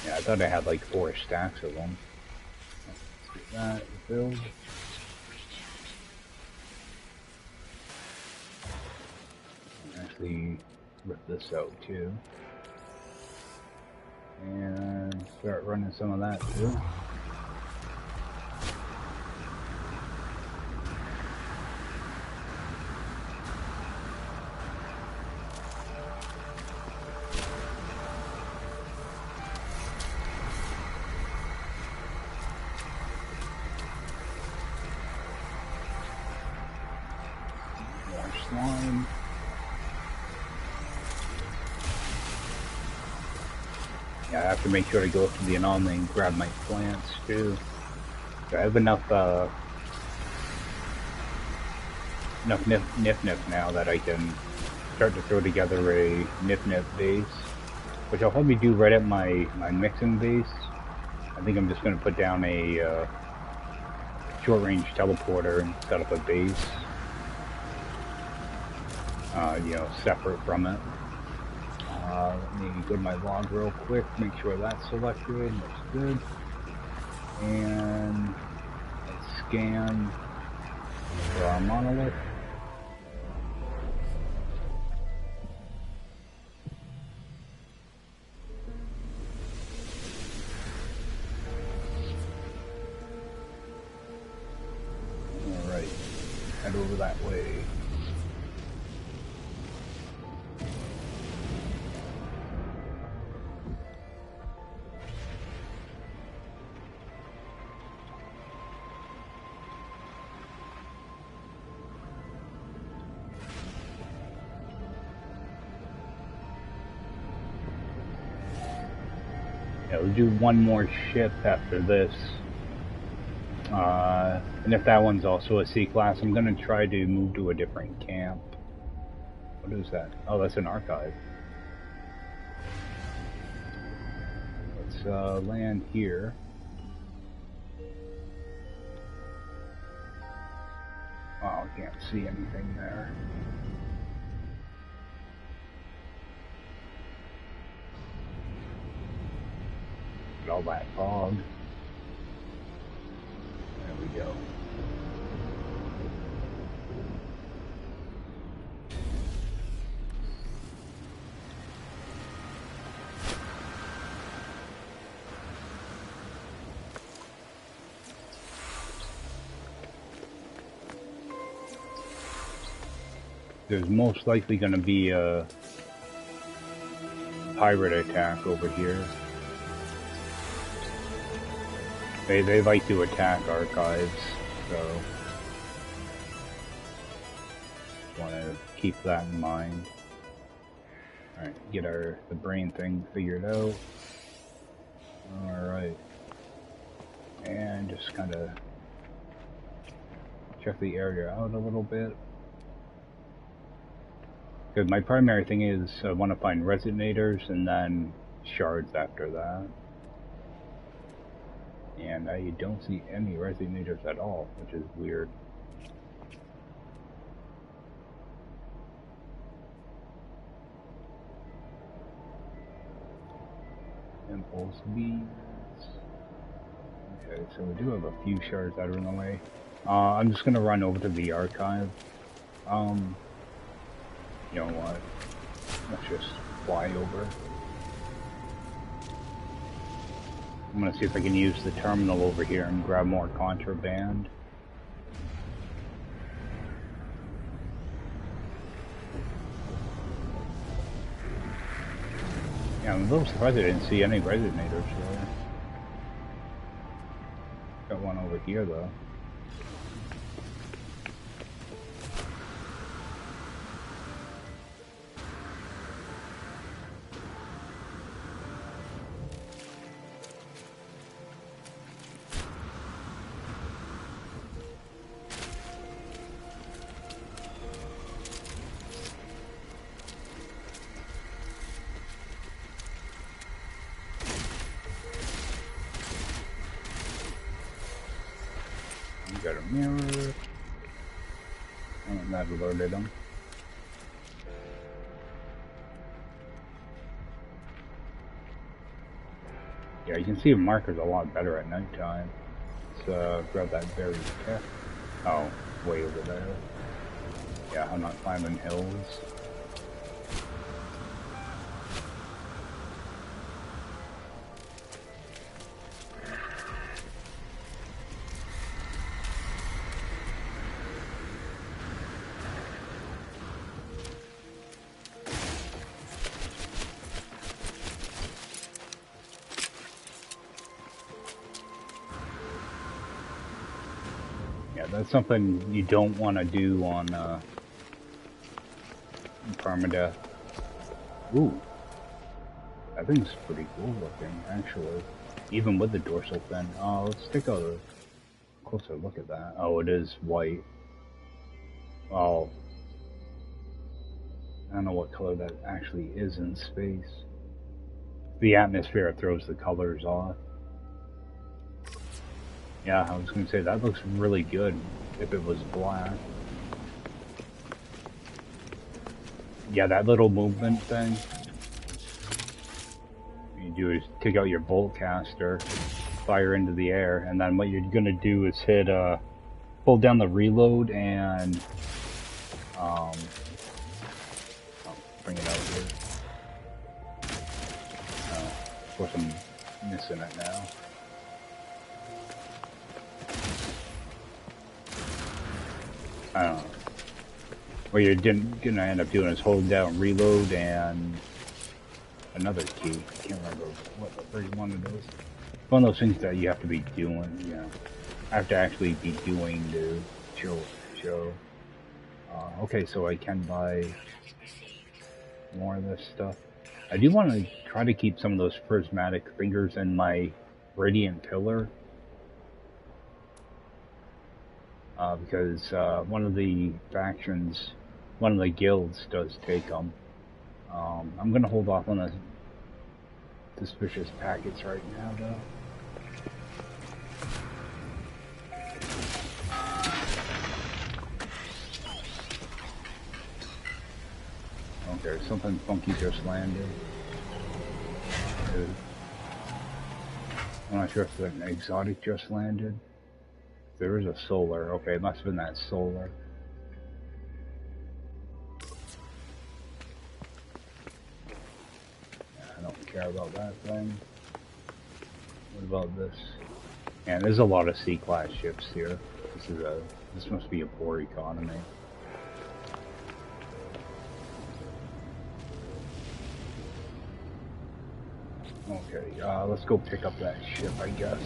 Yeah, I thought I had like 4 stacks of them. Let's get that filled. Actually rip this out too. And start running some of that too. Slime. Yeah, I have to make sure to go up to the anomaly and grab my plants too. So I have enough nif now that I can start to throw together a nif base, which I'll probably do right at my mixing base. I think I'm just going to put down a short-range teleporter and set up a base. You know, separate from it. Let me go to my log real quick, make sure that's selected, looks good. And let's scan for our monolith. Alright, head over that way. Yeah, we'll do one more ship after this. And if that one's also a C-class, I'm going to try to move to a different camp. What is that? Oh, that's an archive. Let's land here. Oh, I can't see anything there. Look at all that fog. There we go. There's most likely going to be a pirate attack over here. They like to attack archives, so just want to keep that in mind. All right, get the brain thing figured out. All right, and just kind of check the area out a little bit. Because my primary thing is I want to find resonators and then shards after that. And I don't see any resonators at all, which is weird. Impulse beams. Okay, so we do have a few shards that are in the way. I'm just gonna run over to the archive. You know what? Let's just fly over. I'm gonna see if I can use the terminal over here and grab more contraband. Yeah, I'm a little surprised I didn't see any resonators there. Got one over here though. Got a mirror. And that alerted them. Yeah, you can see markers a lot better at nighttime. Let's grab that berry tech. Oh, way over there. Yeah, I'm not climbing hills. That's something you don't want to do on Permadeath. Ooh, that thing's pretty cool looking, actually. Even with the dorsal fin. Let's take a closer look at that. Oh, it is white. Oh, I don't know what color that actually is in space. The atmosphere throws the colors off. Yeah, I was going to say, that looks really good if it was black. Yeah, that little movement thing. What you do is take out your bolt caster, fire into the air, and then what you're going to do is hit, hold down the reload and, bring it out here. Of course I'm missing it now. I don't know. What you're gonna end up doing is hold down reload and another key. I can't remember what the first one it is. One of those things that you have to be doing, you know. I have to actually be doing to show. Okay, so I can buy more of this stuff. I do want to try to keep some of those prismatic figures in my radiant pillar. Because one of the factions, one of the guilds does take them. I'm gonna hold off on the suspicious packets right now, though. Okay, something funky just landed. I'm not sure if an exotic just landed. There is a solar. Okay, it must have been that solar. I don't care about that thing. What about this? Man, there's a lot of C-class ships here. This must be a poor economy. Okay, let's go pick up that ship, I guess.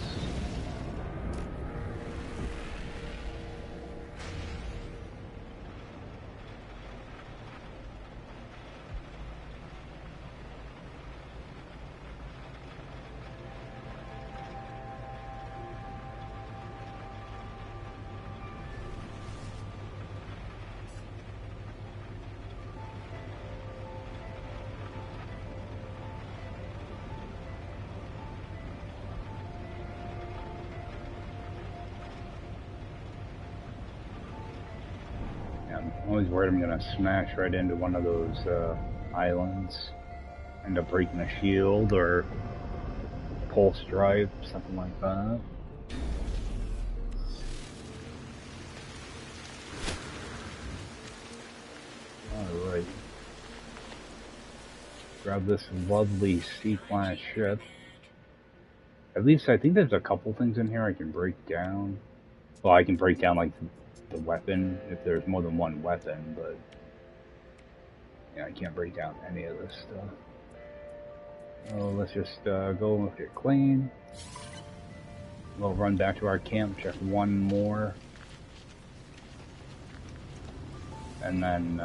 I'm always worried I'm gonna smash right into one of those islands, end up breaking a shield or pulse drive, something like that. Alright. Grab this lovely C-class ship. At least I think there's a couple things in here I can break down. Well, I can break down like the weapon if there's more than one weapon, but yeah, I can't break down any of this stuff. Oh, let's just go and get clean. We'll run back to our camp, check one more, and then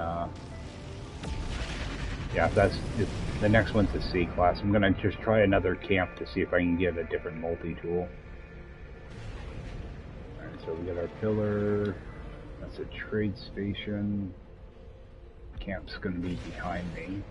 yeah, if the next one's the C-class. I'm gonna just try another camp to see if I can get a different multi-tool. Alright, so we got our pillar. That's a trade station. Camp's gonna be behind me.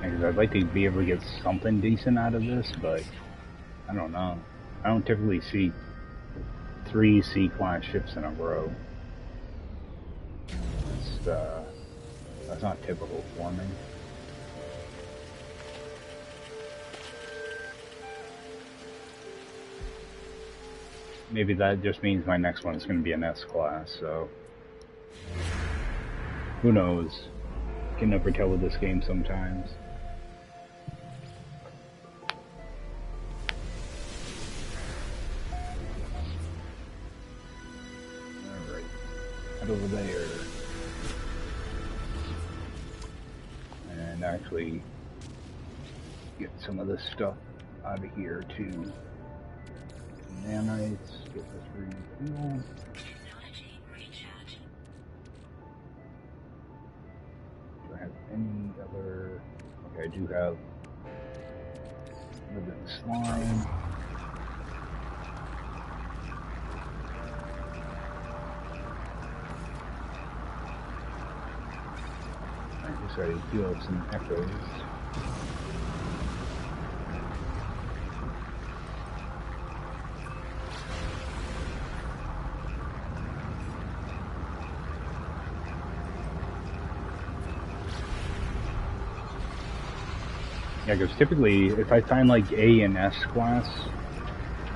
I'd like to be able to get something decent out of this, but I don't know. I don't typically see 3 C-class ships in a row. That's not typical for me. Maybe that just means my next one is going to be an S-class, so who knows? You can never tell with this game sometimes. Over there and actually get some of this stuff out of here too. Nanites, get this refuel. Do I have any other? Okay, I do have living slime. I do have some echoes. Yeah, because typically, if I find like A and S class,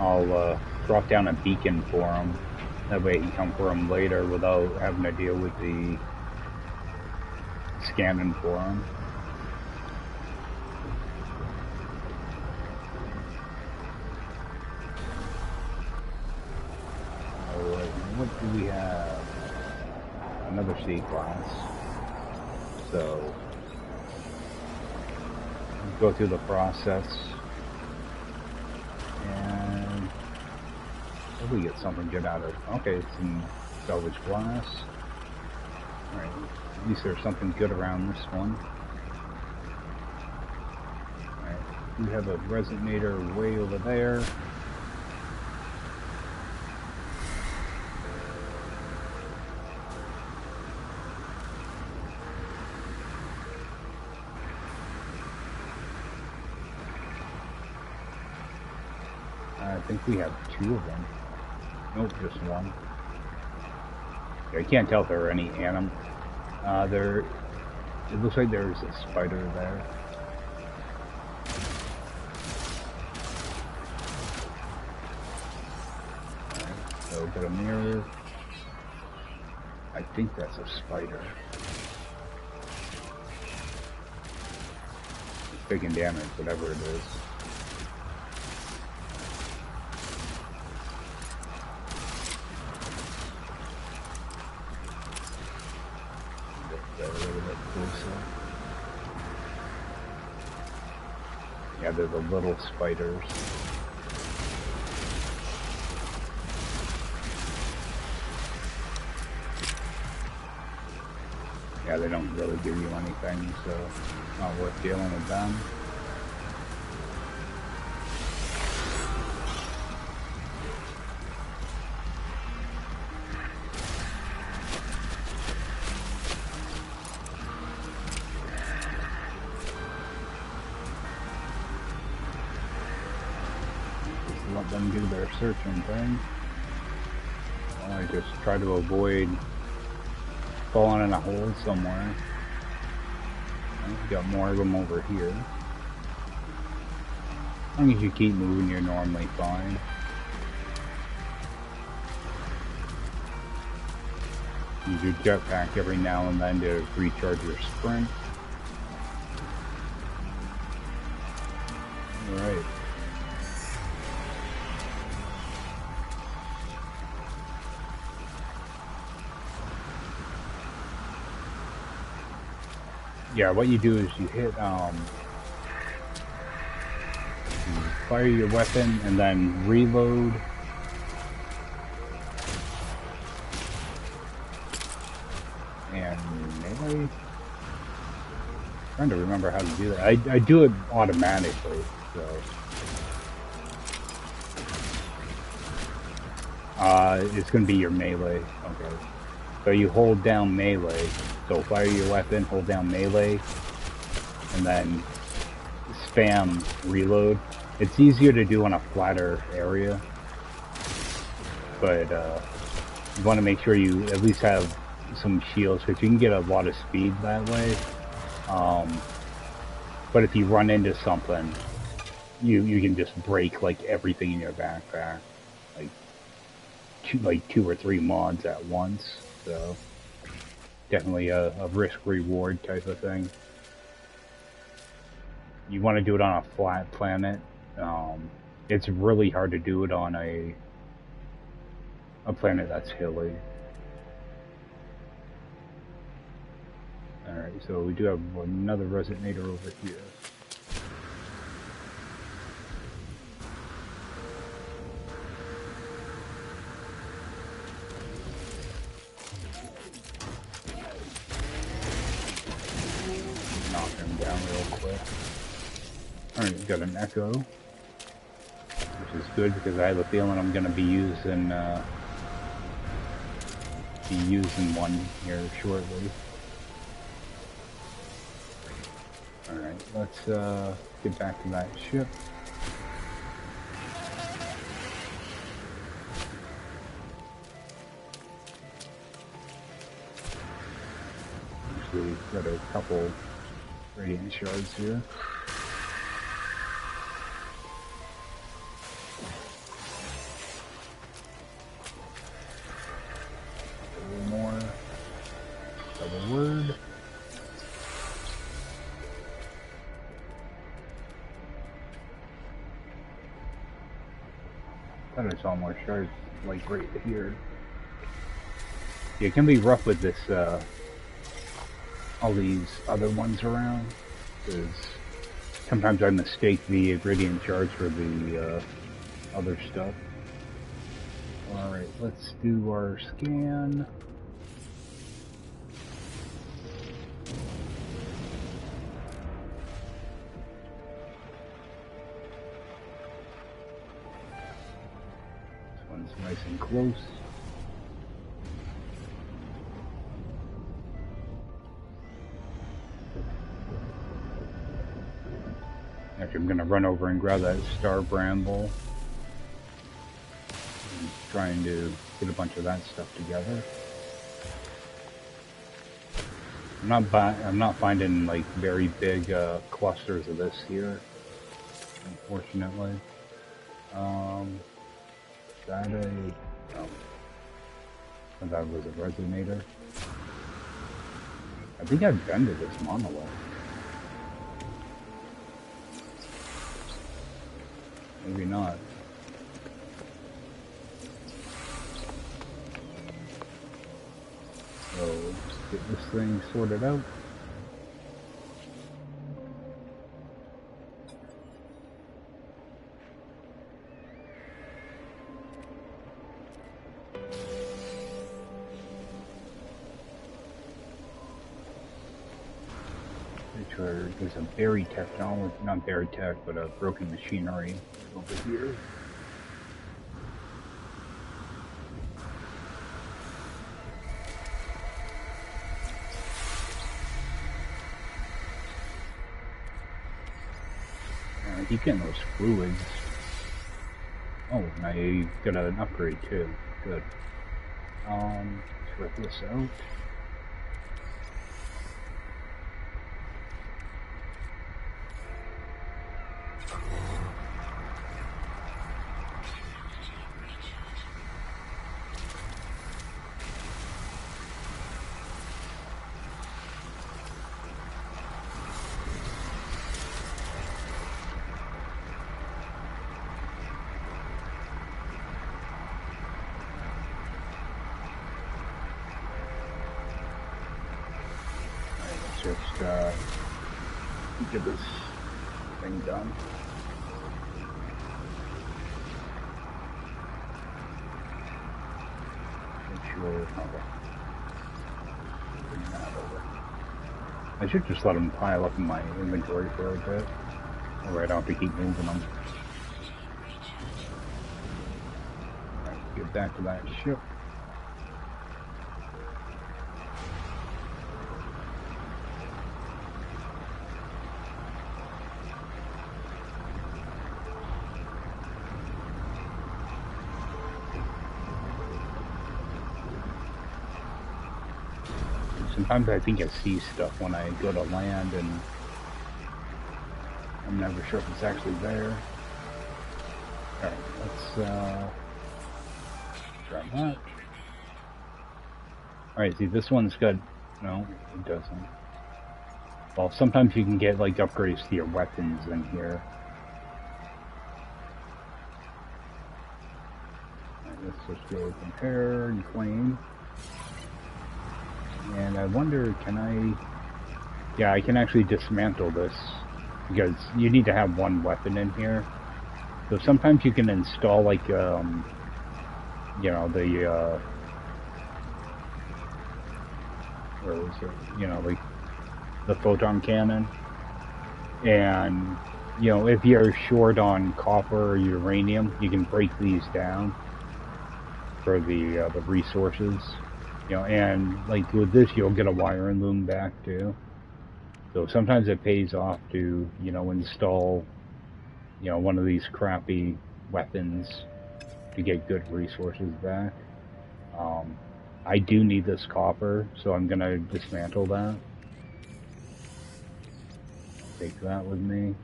I'll drop down a beacon for them. That way I can come for them later without having to deal with the scanning for them. Alright, what do we have? another sea glass. So go through the process and hopefully get something good out of it. Okay, some salvage glass. Alright, at least there's something good around this one. Alright, we have a resonator way over there. I think we have 2 of them. Nope, just 1. Yeah, I can't tell if there are any it looks like there's a spider there. Alright, so get a mirror. I think that's a spider. It's taking damage, whatever it is. Yeah, they're the little spiders. Yeah, they don't really give you anything, so not worth dealing with them. Let them do their searching thing. I just try to avoid falling in a hole somewhere. We've got more of them over here. As long as you keep moving, you're normally fine. Use your jetpack every now and then to recharge your sprint. Alright. Yeah, what you do is you hit, you fire your weapon and then reload. And melee? I'm trying to remember how to do that. I do it automatically, so. It's gonna be your melee. Okay. So you hold down melee. So fire your weapon, hold down melee, and then spam reload. It's easier to do on a flatter area, but you want to make sure you at least have some shields, because you can get a lot of speed that way. But if you run into something, you can just break like everything in your backpack, like 2 or 3 mods at once. So definitely a risk-reward type of thing. You want to do it on a flat planet. It's really hard to do it on a planet that's hilly. Alright, so we do have another resonator over here. Knock him down real quick. Alright, we got an echo, which is good because I have a feeling I'm going to be using one here shortly. Alright, let's get back to that ship. Actually, got a couple radiant shards here. A little more. Double word. I thought I saw more shards, like right here. it can be rough with this, all these other ones around, because sometimes I mistake the ingredient charts for the other stuff. Alright, let's do our scan. This one's nice and close. Actually, I'm gonna run over and grab that star bramble. I'm trying to get a bunch of that stuff together. I'm not finding like very big clusters of this here, unfortunately. Is that that was a resonator. I think I've been to this monolith. Maybe not. So, let's get this thing sorted out. Make sure there's a berry technology, not berry tech, but a broken machinery over here. I keep getting those fluids. Oh, now you got an upgrade too. Good. Let's rip this out. Just get this thing done. Make sure. Okay. Bring that over. I should just let them pile up in my inventory for a bit. Alright, I don't have to keep moving them. Alright, get back to that ship. Sometimes I think I see stuff when I go to land and I'm never sure if it's actually there. Alright, let's try that. Alright, see, this one's good. No, it doesn't. Well, sometimes you can get like upgrades to your weapons in here. Alright, let's just go compare and claim. And I wonder, can I... Yeah, I can actually dismantle this, because you need to have one weapon in here. So sometimes you can install, like, you know, the, where was it? You know, like, the photon cannon. And, you know, if you're short on copper or uranium, you can break these down for the resources. You know, and like with this, you'll get a wiring loom back too. So sometimes it pays off to, you know, install, you know, one of these crappy weapons to get good resources back. I do need this copper, so I'm gonna dismantle that. Take that with me.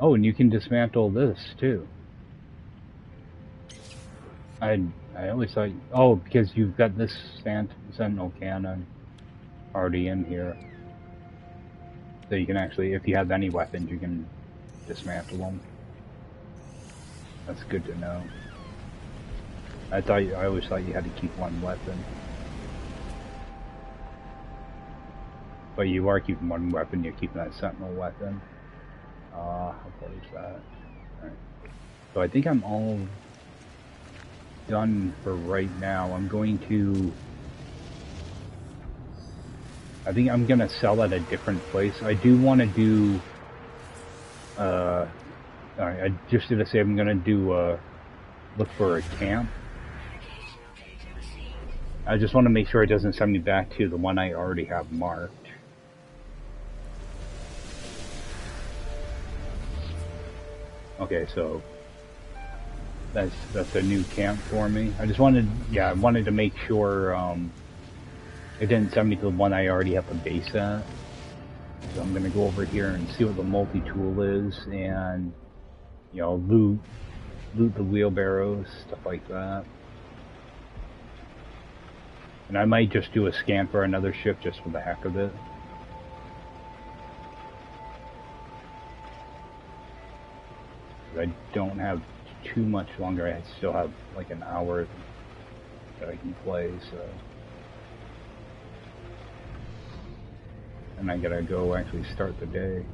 Oh, and you can dismantle this too. I always thought, oh, because you've got this sentinel cannon already in here. So you can actually, if you have any weapons, you can dismantle them. That's good to know. I always thought you had to keep one weapon. But you are keeping one weapon, you're keeping that sentinel weapon. How far is that? Alright. So I think I'm all done for right now. I think I'm gonna sell at a different place. I do want to do, alright, I just did say I'm gonna do, look for a camp. I just want to make sure it doesn't send me back to the one I already have marked. Okay, so that's a new camp for me. I just wanted, I wanted to make sure it didn't send me to the one I already have a base at. So I'm gonna go over here and see what the multi-tool is, and you know, loot the wheelbarrows, stuff like that. And I might just do a scan for another ship just for the heck of it. I don't have too much longer. I still have like an hour that I can play, so. And I gotta go actually start the day.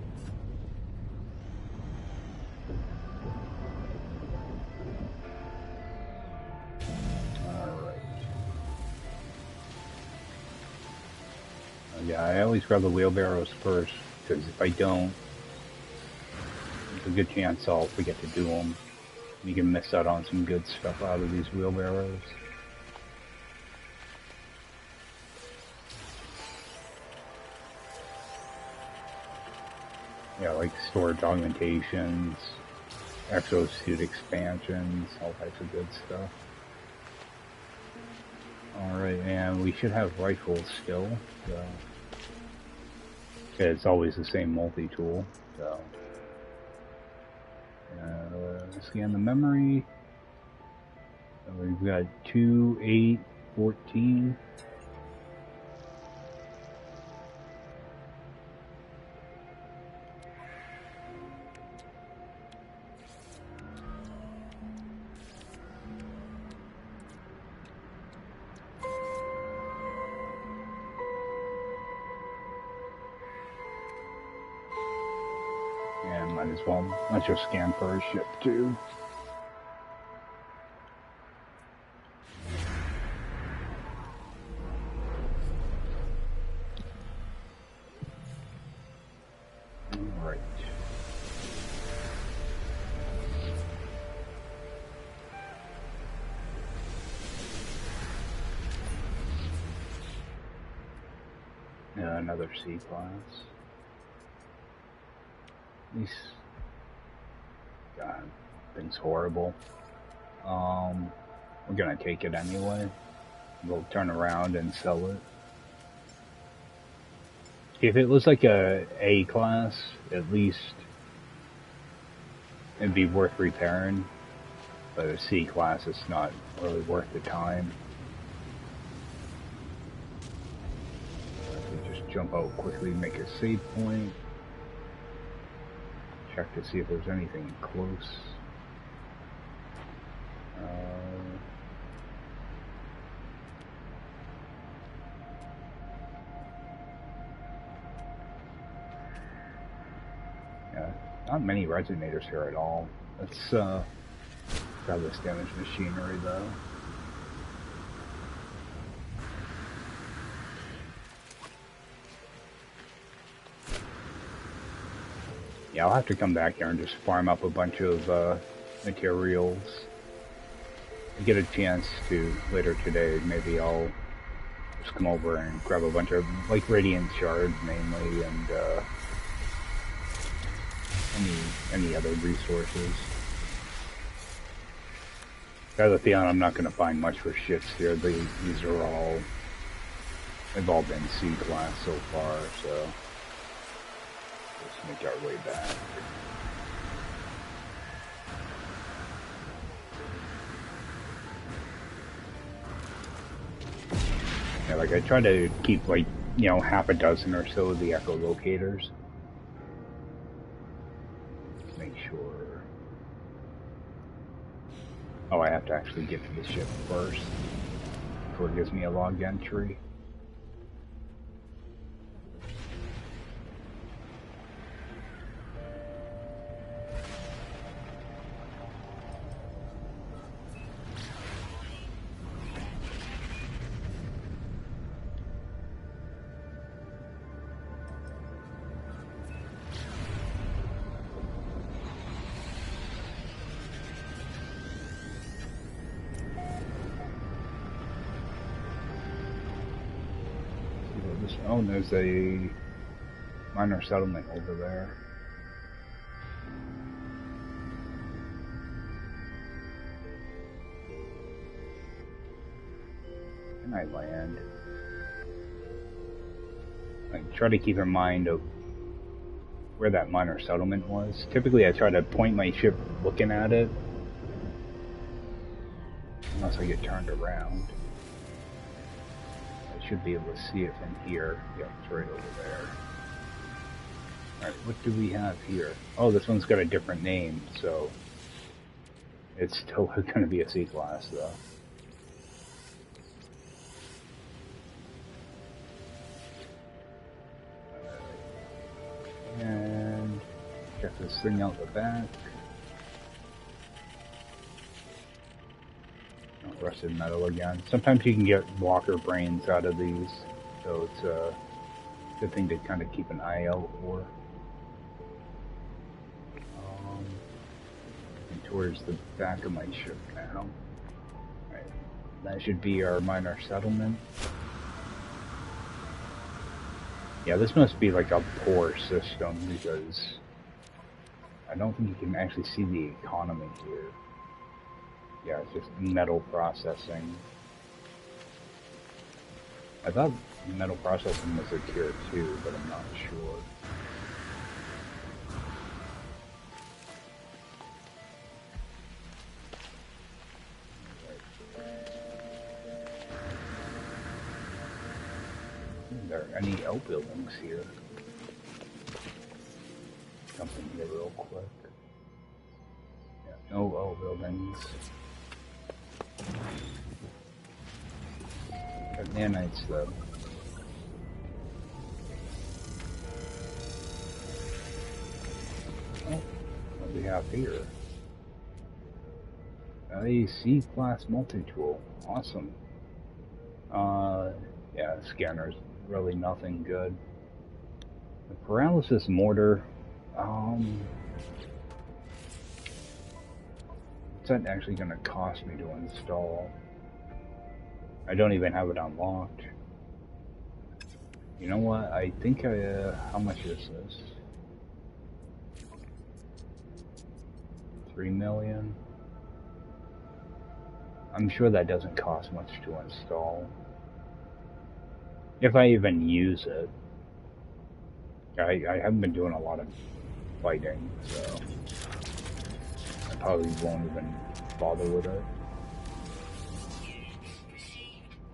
Alright. Yeah, I always grab the wheelbarrows first, because if I don't, there's a good chance I'll forget to do them. You can miss out on some good stuff out of these wheelbarrows. Yeah, like storage augmentations, exosuit expansions, all types of good stuff. Alright, and we should have rifles still, so. It's always the same multi-tool, so. Scan the memory. So we've got 2, 8, 14. And might as well, let's just scan for a ship too. Alright. Yeah, another C-class. These, God, thing's horrible. We're gonna take it anyway. We'll turn around and sell it. If it was like a A-class, at least it'd be worth repairing. But a C-class, it's not really worth the time. So just jump out quickly, make a save point. Check to see if there's anything close. Yeah, not many resonators here at all. Let's grab this damaged machinery though. Yeah, I'll have to come back here and just farm up a bunch of materials. I get a chance to later today, maybe I'll just come over and grab a bunch of, like, radiant shards mainly, and any other resources. I have a feeling I'm not going to find much for ships here. These are all, they've all been C-class so far, so let's make our way back. Yeah, like I try to keep like, you know, half a dozen or so of the echolocators. Make sure. Oh, I have to actually get to the ship first before it gives me a log entry. Oh, and there's a minor settlement over there. Can I land? I try to keep in mind of where that minor settlement was. Typically I try to point my ship looking at it, unless I get turned around. I should be able to see it from here. Yeah, it's right over there. Alright, what do we have here? Oh, this one's got a different name, so it's still going to be a C-class, though. And check this thing out the back. Rusted metal again. Sometimes you can get walker brains out of these, so it's a good thing to kind of keep an eye out for. And towards the back of my ship now. Right. That should be our minor settlement. Yeah, this must be like a poor system because I don't think you can actually see the economy here. Yeah, it's just metal processing. I thought metal processing was a tier 2, but I'm not sure. Are there any outbuildings here? Jump in here real quick. Yeah, no outbuildings. Got nanites though. Oh, what do we have here? A C-class multi-tool. Awesome. Yeah, scanner's really nothing good. The paralysis mortar, what's that actually gonna cost me to install? I don't even have it unlocked. You know what? I think how much is this? 3 million? I'm sure that doesn't cost much to install. If I even use it. I haven't been doing a lot of fighting, so I probably won't even bother with it.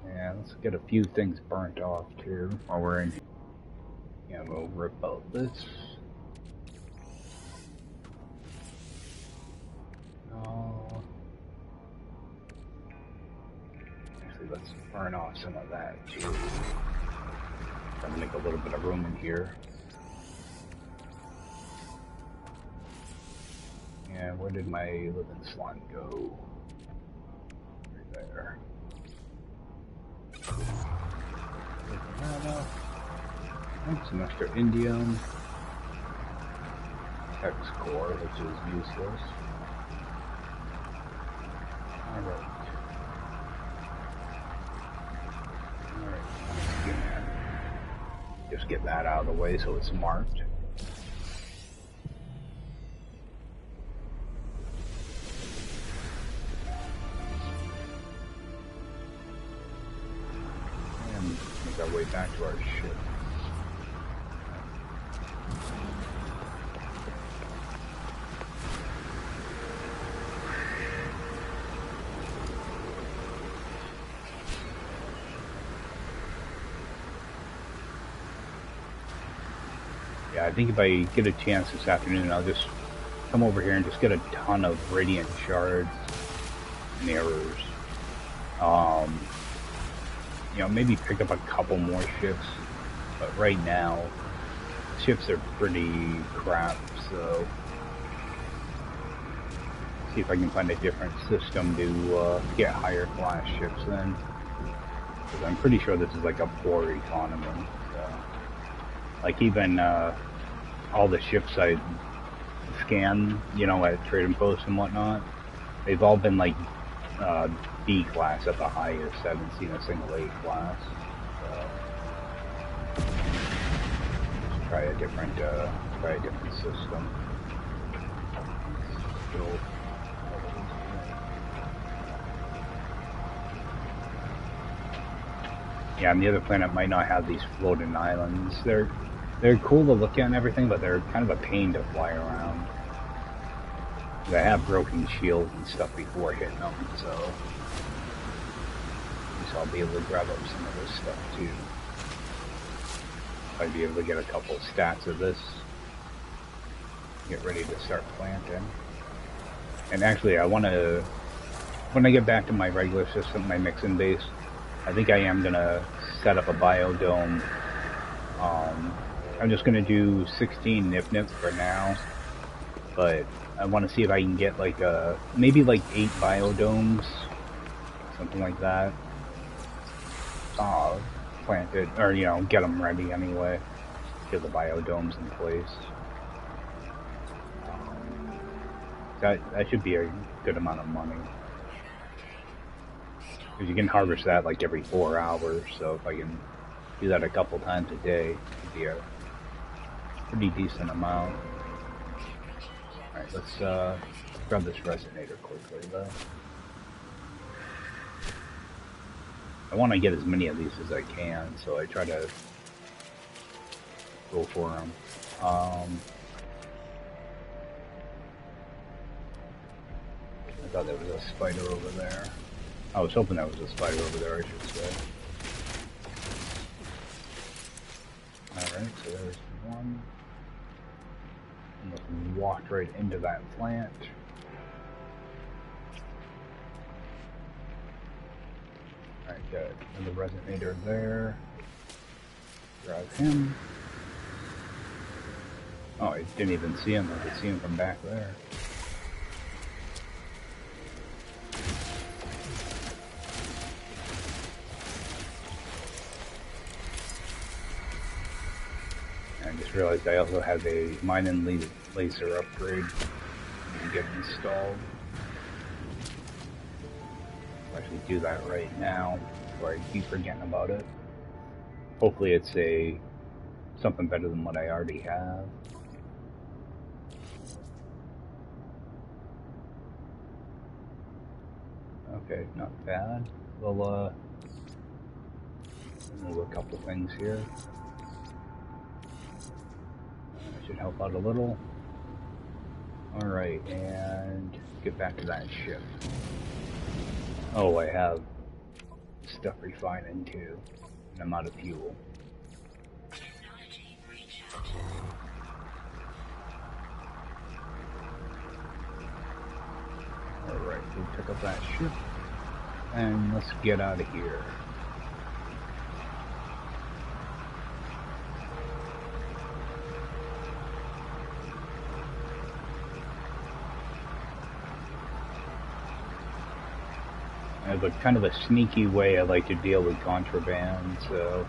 Yeah, let's get a few things burnt off too while we're in here. Yeah, we'll rip out this. Oh. Actually, let's burn off some of that too. Trying to make a little bit of room in here. And where did my living slot go? Right there. Some extra indium. Hex core, which is useless. Alright. Just get that out of the way so it's marked. And make our way back to our ship. Yeah, I think if I get a chance this afternoon, I'll just come over here and just get a ton of radiant shards. mirrors. You know, maybe pick up a couple more ships, but right now, ships are pretty crap, so see if I can find a different system to get higher class ships in. Because I'm pretty sure this is like a poor economy. So. Like even all the ships I scan, you know, at trading posts and whatnot, they've all been like B class at the highest. I haven't seen a single A class. So let's try a different system. Still. Yeah, and the other planet might not have these floating islands. They're cool to look at and everything, but they're kind of a pain to fly around. They have broken shields and stuff before hitting them, so at least I'll be able to grab up some of this stuff too. I'd be able to get a couple stats of this. Get ready to start planting. And actually, I want to, when I get back to my regular system, my mixing base, I think I am going to set up a biodome. I'm just going to do 16 nip-nips for now, but I want to see if I can get like maybe like 8 biodomes, something like that. Planted, or you know, get them ready anyway. Get the biodomes in place. That should be a good amount of money. Because you can harvest that like every 4 hours, so if I can do that a couple times a day, it'd be a pretty decent amount. Alright, let's grab this resonator quickly though. I want to get as many of these as I can, so I try to go for them. I thought there was a spider over there. I was hoping there was a spider over there, I should say. Alright, so there's one. And let's walk right into that plant. Alright, got another resonator there. Grab him. Oh, I didn't even see him. I could see him from back there. I just realized I also have a mining laser upgrade to get installed. I'll actually do that right now before I keep forgetting about it. Hopefully it's something better than what I already have. Okay, not bad. We'll move a couple things here. That should help out a little. Alright, and get back to that ship. Oh, I have stuff refining too. And I'm out of fuel. Alright, we pick up that ship. And let's get out of here. I have a kind of a sneaky way I like to deal with contraband, so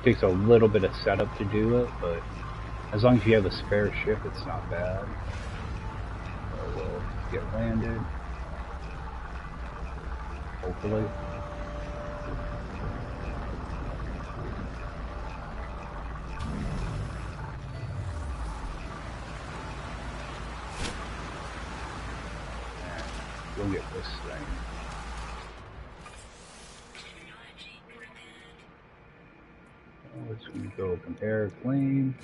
it takes a little bit of setup to do it, but as long as you have a spare ship, it's not bad. So we'll get landed, hopefully. Go get this thing. Let's go compare claim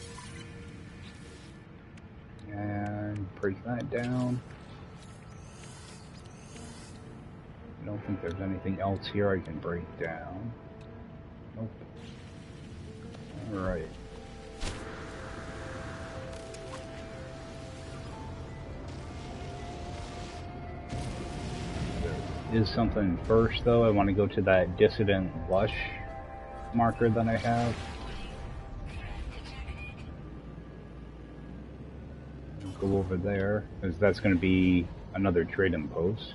and break that down. I don't think there's anything else here I can break down. Nope. Alright. is something first, though. I want to go to that dissident lush marker that I have. Go over there, because that's going to be another trading post.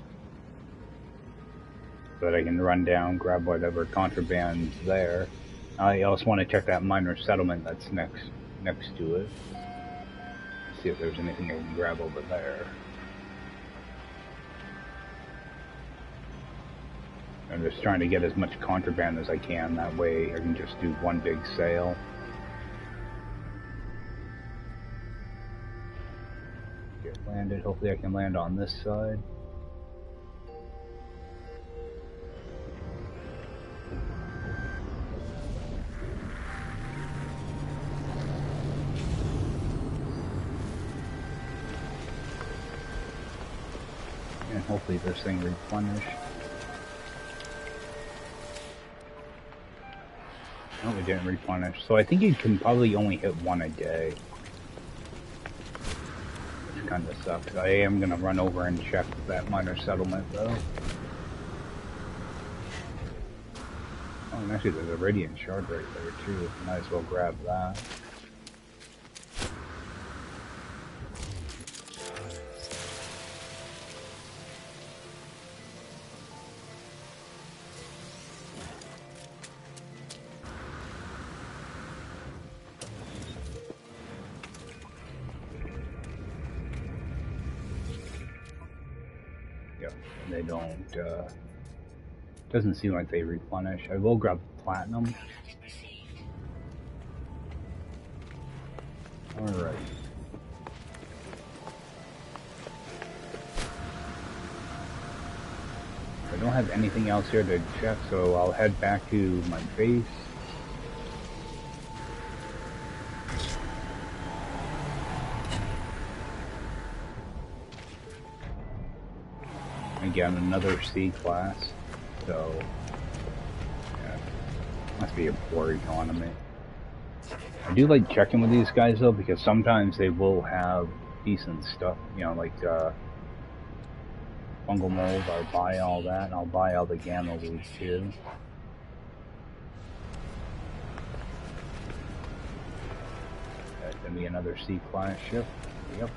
So that I can run down, grab whatever contraband's there. I also want to check that minor settlement that's next to it. See if there's anything I can grab over there. I'm just trying to get as much contraband as I can, that way I can just do one big sale. Get landed, hopefully I can land on this side. And hopefully this thing replenished. No, it didn't replenish. So I think you can probably only hit one a day. Which kind of sucks. I am going to run over and check that minor settlement though. Oh, and actually there's a radiant shard right there too. Might as well grab that. They don't, doesn't seem like they replenish. I will grab platinum. Alright. I don't have anything else here to check, so I'll head back to my base. Again, another C class, so yeah, must be a poor economy. I do like checking with these guys though, because sometimes they will have decent stuff, you know, like fungal mold. I'll buy all that, and I'll buy all the gamma weed too. That's gonna be another C class ship. Yep.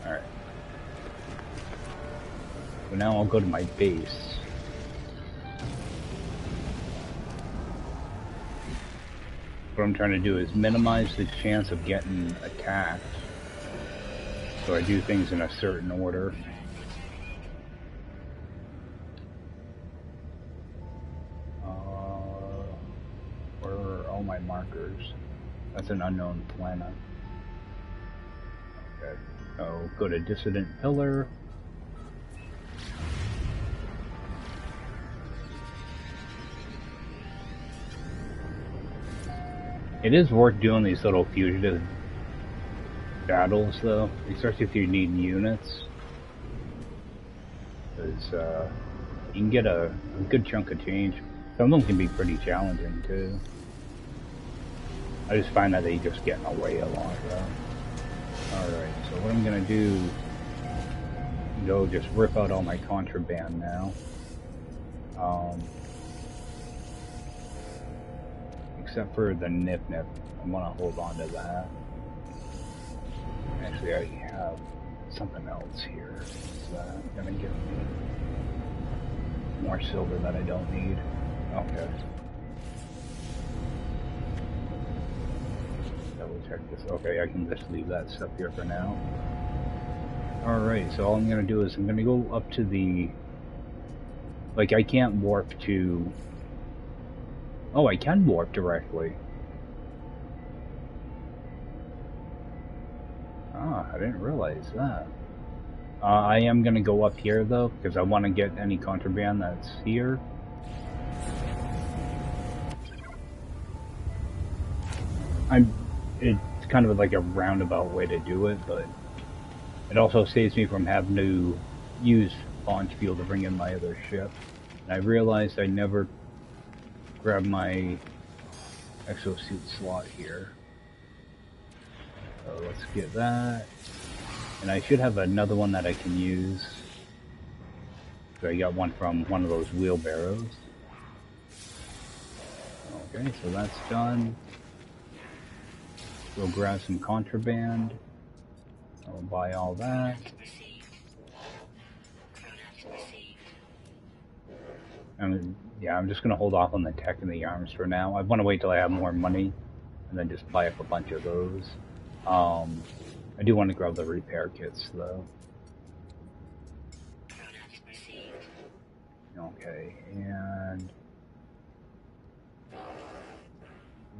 All right. So now I'll go to my base. What I'm trying to do is minimize the chance of getting attacked. So I do things in a certain order. Where are all my markers? That's an unknown planet. Okay. So go to Dissident Pillar. It is worth doing these little fugitive battles, though, especially if you need units, because you can get a good chunk of change. Some of them can be pretty challenging, too. I just find that they just get in the way a lot, though. Alright, so what I'm going to do, go just rip out all my contraband now. Except for the nip-nip. I want to hold on to that. Actually, I have something else here. Is that going to give me more silver that I don't need? Okay. Double check this. Okay, I can just leave that stuff here for now. Alright, so all I'm going to do is I'm going to go up to the... Like, I can't warp to... Oh, I can warp directly. Ah, I didn't realize that. I am going to go up here, though, because I want to get any contraband that's here. It's kind of like a roundabout way to do it, but it also saves me from having to use launch fuel to bring in my other ship. And I realized I never grab my exosuit slot here. So let's get that. And I should have another one that I can use. So I got one from one of those wheelbarrows. Okay, so that's done. We'll grab some contraband. I'll buy all that. Yeah, I'm just gonna hold off on the tech and the arms for now. I want to wait till I have more money, and then just buy up a bunch of those. I do want to grab the repair kits though. Okay, and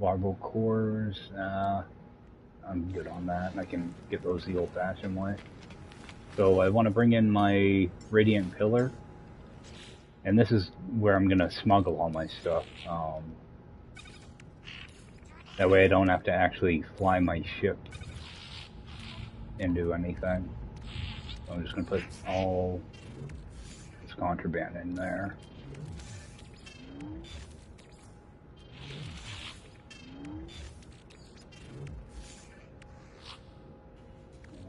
larval cores. I'm good on that. I can get those the old-fashioned way. So I want to bring in my radiant pillar. And this is where I'm gonna smuggle all my stuff. That way I don't have to actually fly my ship into anything. So I'm just gonna put all this contraband in there.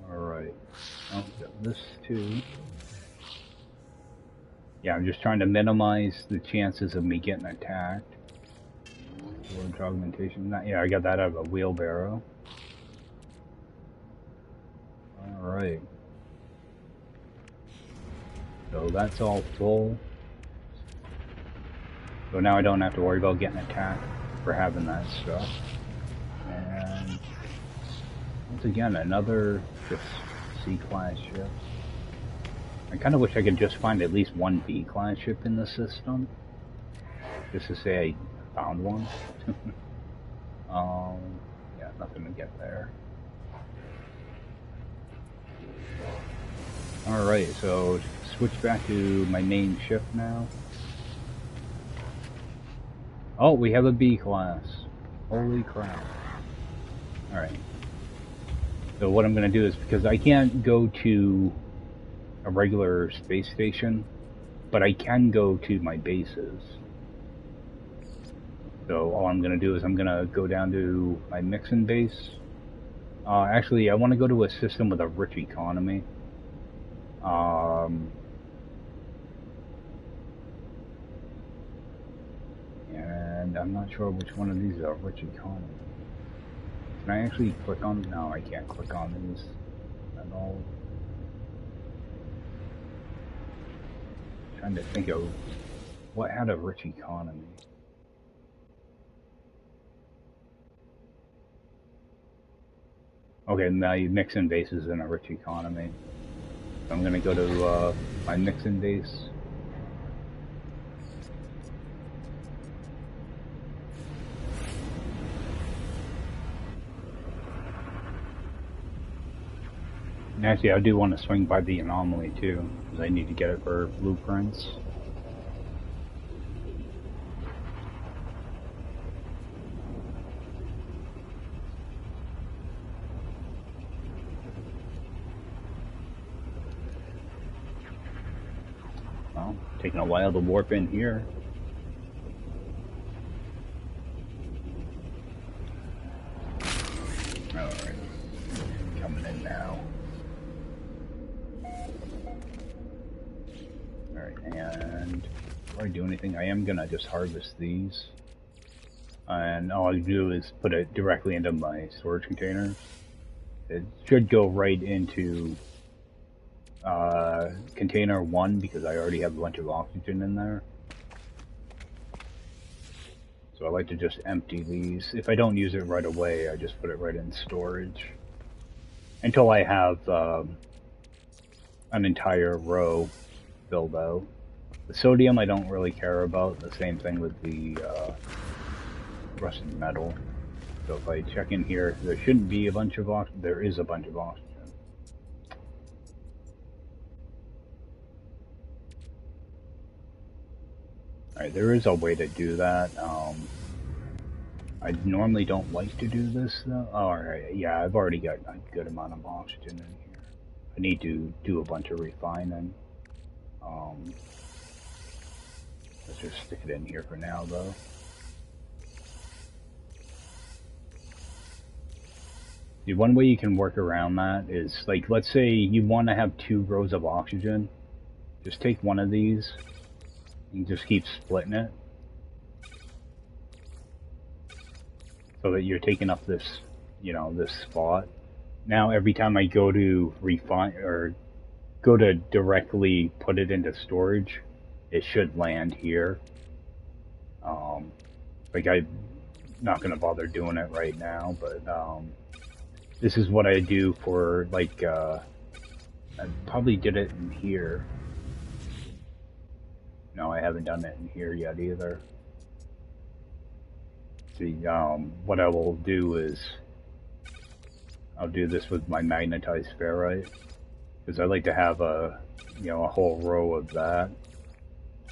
Alright. Oh, got this too. Yeah, I'm just trying to minimize the chances of me getting attacked. Word augmentation. Yeah, I got that out of a wheelbarrow. Alright. So that's all full. So now I don't have to worry about getting attacked for having that stuff. And once again, another just C-class ship. I kind of wish I could just find at least one B-class ship in the system, just to say I found one. Yeah, nothing to get there. Alright, so switch back to my main ship now. Oh, we have a B-class. Holy crap. Alright. So what I'm going to do is, because I can't go to a regular space station, but I can go to my bases. So all I'm going to do is I'm going to go down to my mixing base. Actually, I want to go to a system with a rich economy. And I'm not sure which one of these is a rich economy. Can I actually click on? No, I can't click on these at all. Trying to think of what had a rich economy. Okay, now you mixing bases in a rich economy. So I'm gonna go to my mixing base. And actually, I do want to swing by the anomaly too, because I need to get it for blueprints. Well, taking a while to warp in here. Alright, coming in now. Alright, and before I do anything, I am gonna just harvest these. And all I do is put it directly into my storage container. It should go right into container 1 because I already have a bunch of oxygen in there. So I like to just empty these. If I don't use it right away, I just put it right in storage. Until I have an entire row filled out. The sodium I don't really care about. The same thing with the rusted metal. So if I check in here, there shouldn't be a bunch of oxygen. There is a bunch of oxygen. Alright, there is a way to do that. I normally don't like to do this though. Alright, yeah, I've already got a good amount of oxygen in here. I need to do a bunch of refining. Let's just stick it in here for now though. The one way you can work around that is, like, let's say you want to have 2 rows of oxygen, just take one of these and just keep splitting it. So that you're taking up this, you know, this spot. Now every time I go to refine, or go to directly put it into storage, it should land here. Like I'm not gonna bother doing it right now, but this is what I do for like, I probably did it in here. No, I haven't done it in here yet either. See, what I will do is, I'll do this with my magnetized ferrite, because I like to have a, you know, a whole row of that.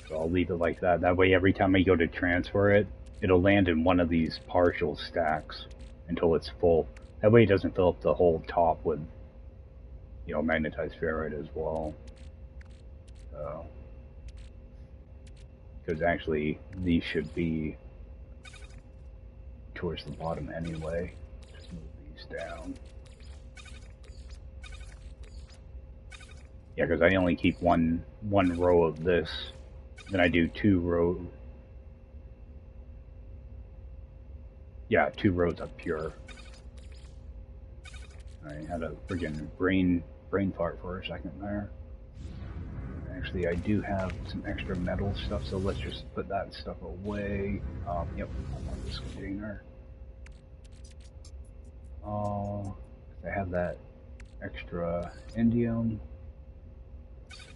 So I'll leave it like that. That way every time I go to transfer it, it'll land in one of these partial stacks until it's full. That way it doesn't fill up the whole top with, you know, magnetized ferrite as well. So, because actually these should be towards the bottom anyway. Just move these down. Yeah, because I only keep one row of this. Then I do 2 rows. Yeah, 2 rows of pure. I had a friggin' brain fart for a second there. Actually, I do have some extra metal stuff, so let's just put that stuff away. Yep, I want this container. I have that extra indium.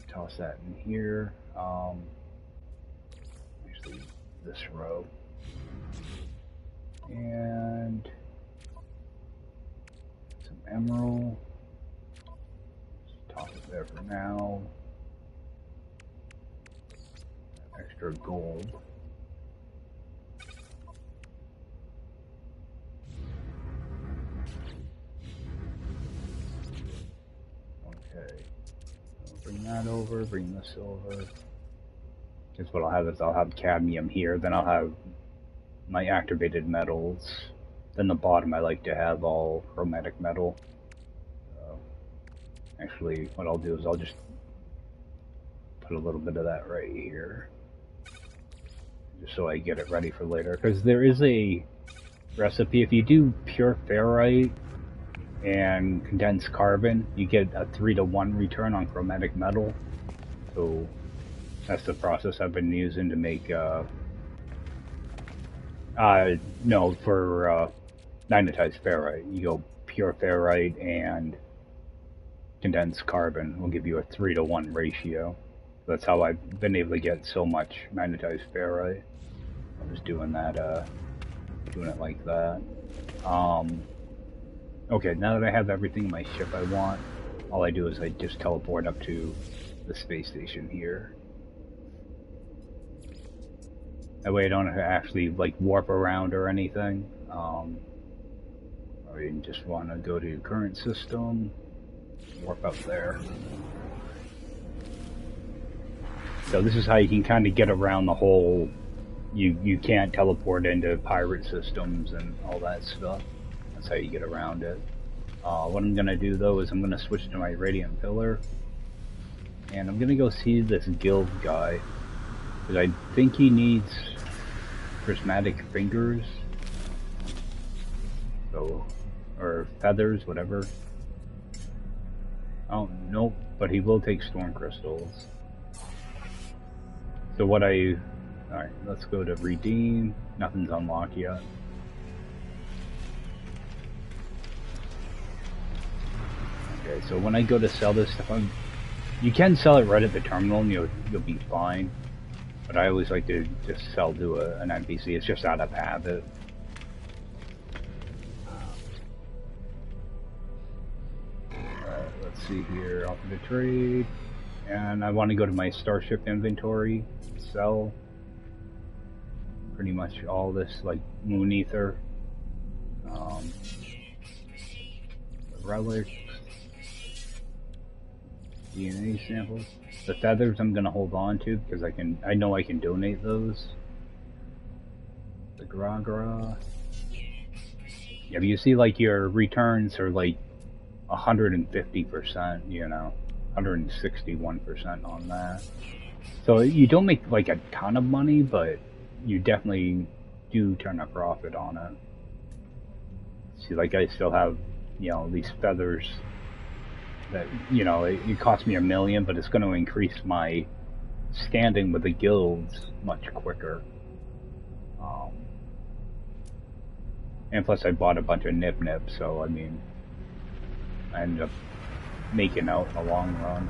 Toss that in here. Actually, this row. And some emerald. Just toss it there for now. Extra gold. Okay. So bring that over, bring this over. Because what I'll have is I'll have cadmium here, then I'll have my activated metals. Then the bottom I like to have all chromatic metal. Actually, what I'll do is I'll just put a little bit of that right here. Just so I get it ready for later. Because there is a recipe, if you do pure ferrite and condensed carbon, you get a 3-to-1 return on chromatic metal. So that's the process I've been using to make, no, for magnetized ferrite. You go pure ferrite and condensed carbon will give you a 3-to-1 ratio. That's how I've been able to get so much magnetized ferrite. I'm just doing that, doing it like that. Okay, now that I have everything in my ship I want, all I do is I just teleport up to the space station here. That way I don't have to actually like warp around or anything. Or you just want to go to current system, warp up there. So this is how you can kind of get around the whole, you can't teleport into pirate systems and all that stuff. That's how you get around it. What I'm going to do though is I'm going to switch to my radiant pillar. And I'm going to go see this guild guy. Because I think he needs prismatic fingers. So, or feathers, whatever. Oh, nope, but he will take storm crystals. So what alright, let's go to redeem. Nothing's unlocked yet. Okay, so when I go to sell this stuff, you can sell it right at the terminal and you'll be fine. But I always like to just sell to an NPC, it's just out of habit. Alright, let's see here, offer to trade. And I want to go to my starship inventory, sell pretty much all this, like moon ether, relics, DNA samples. The feathers I'm gonna hold on to because I know I can donate those. The Gragra. Yeah, but you see like your returns are like 150%, you know. 161% on that. So you don't make like a ton of money, but you definitely do turn a profit on it. See, like I still have, you know, these feathers that, you know, it cost me $1 million, but it's going to increase my standing with the guilds much quicker. And plus I bought a bunch of nip-nips, so I mean, I ended up making out in the long run.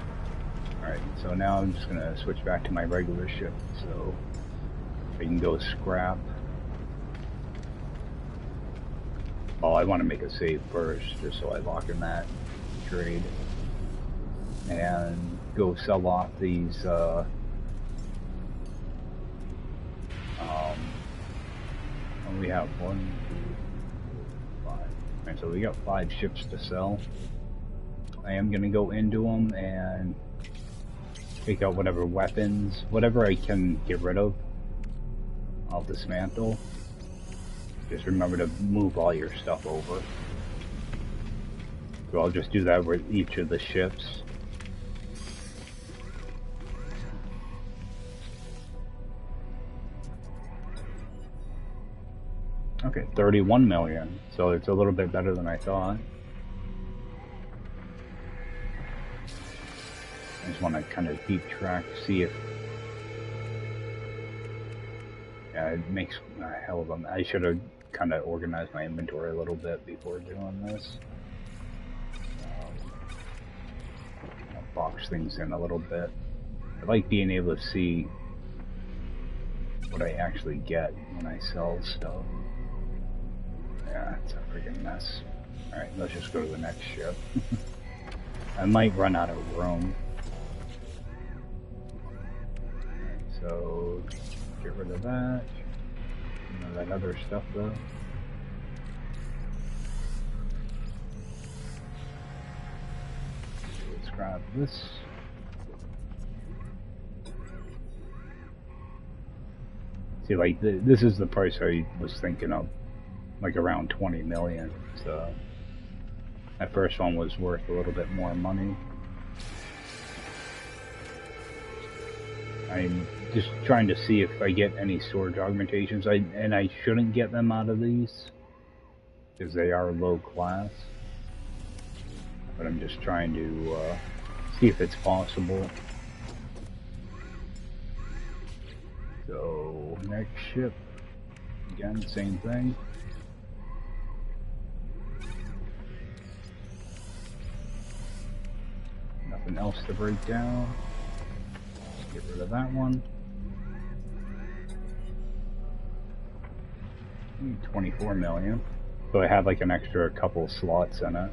Alright, so now I'm just going to switch back to my regular ship, so I can go scrap. Well, I want to make a save first, just so I lock in that trade. And go sell off these, we have 1, 2, 5. And so we got 5 ships to sell. I am going to go into them and take out whatever weapons, whatever I can get rid of, I'll dismantle. Just remember to move all your stuff over. So I'll just do that with each of the ships. Okay, 31 million, so it's a little bit better than I thought. I just want to kind of keep track, see if... Yeah, it makes a hell of a... I should have kind of organized my inventory a little bit before doing this. I'll box things in a little bit. I like being able to see what I actually get when I sell stuff. Yeah, it's a freaking mess. Alright, let's just go to the next ship. I might run out of room. Alright, so get rid of that. None of that other stuff though. So let's grab this. See, like, this is the price I was thinking of. Like around 20 million, so that first one was worth a little bit more money. I'm just trying to see if I get any storage augmentations, and I shouldn't get them out of these because they are low class, but I'm just trying to see if it's possible. So next ship, again, same thing. Nothing else to break down. Get rid of that one. 24 million. So I have like an extra couple slots in it.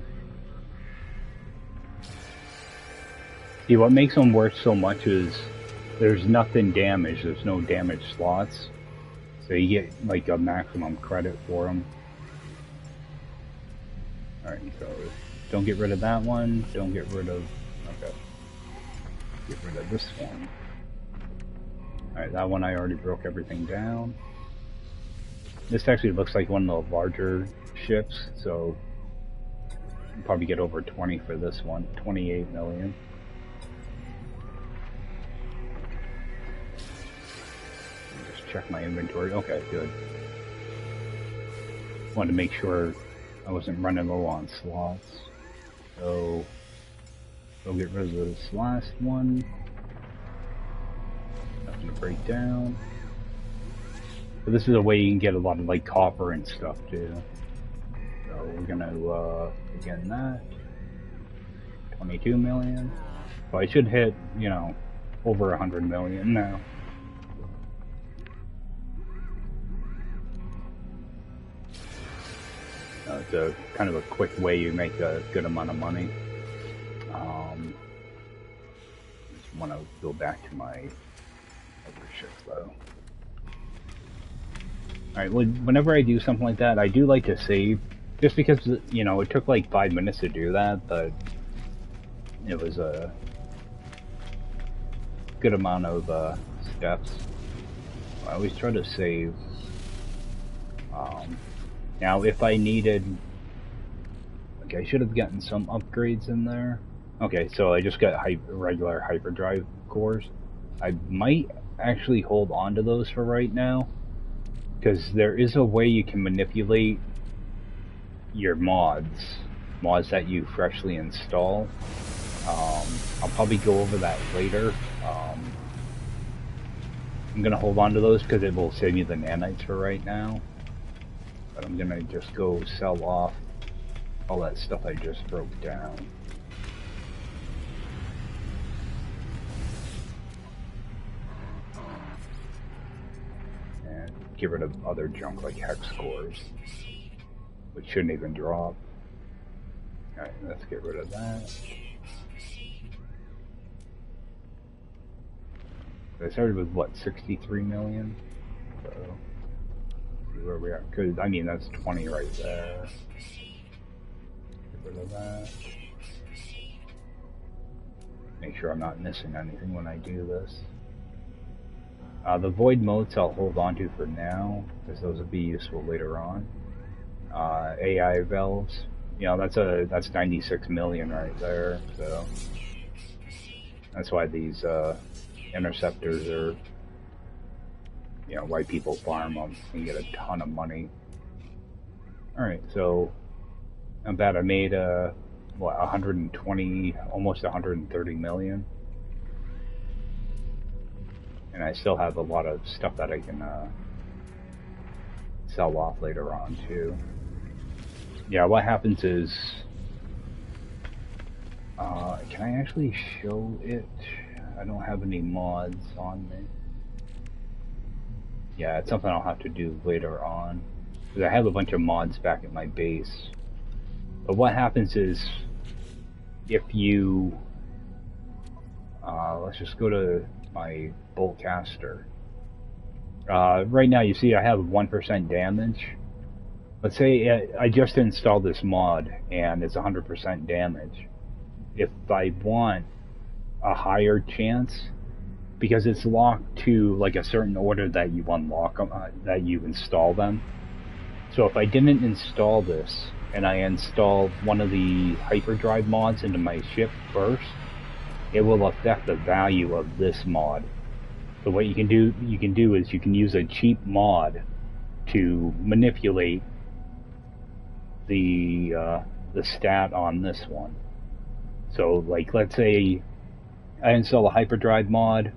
See, what makes them worth so much is there's nothing damaged. There's no damaged slots. So you get like a maximum credit for them. Alright, so don't get rid of that one. Don't get rid of... Okay. Get rid of this one. Alright, that one I already broke everything down. This actually looks like one of the larger ships, so I'll probably get over 20 for this one. 28 million. Just check my inventory. Okay, good. Wanted to make sure I wasn't running low on slots. So we'll get rid of this last one. Nothing to break down. But this is a way you can get a lot of like copper and stuff too. So we're gonna again that 22 million. So I should hit, you know, over 100 million now. It's a kind of a quick way you make a good amount of money. Just want to go back to my other ships though. Alright, whenever I do something like that, I do like to save, just because, you know, it took like 5 minutes to do that, but it was a good amount of steps. I always try to save. Now, if I needed, like, I should have gotten some upgrades in there. Okay, so I just got regular hyperdrive cores. I might actually hold on to those for right now, because there is a way you can manipulate your mods that you freshly install. I'll probably go over that later. I'm gonna hold on to those because it will save me the nanites for right now. But I'm gonna just go sell off all that stuff I just broke down. And get rid of other junk like hex cores, which shouldn't even drop. Alright, let's get rid of that. I started with what, 63 million? So, see where we are. Because, I mean, that's 20 right there. Get rid of that. Make sure I'm not missing anything when I do this. The void motes I'll hold on to for now, because those will be useful later on. AI valves, you know, that's 96 million right there, so that's why these interceptors are, you know, why people farm them and get a ton of money. Alright, so I bet I made what, 120, almost 130 million. And I still have a lot of stuff that I can sell off later on too. Yeah, what happens is, can I actually show it? I don't have any mods on me. Yeah, it's something I'll have to do later on, because I have a bunch of mods back at my base. But what happens is, if you, let's just go to my boltcaster. Right now you see I have 1% damage. Let's say I just installed this mod and it's 100% damage. If I want a higher chance, because it's locked to like a certain order that you unlock them, that you install them. So if I didn't install this and I installed one of the hyperdrive mods into my ship first, it will affect the value of this mod. So what you can do is you can use a cheap mod to manipulate the stat on this one. So like, let's say I install a hyperdrive mod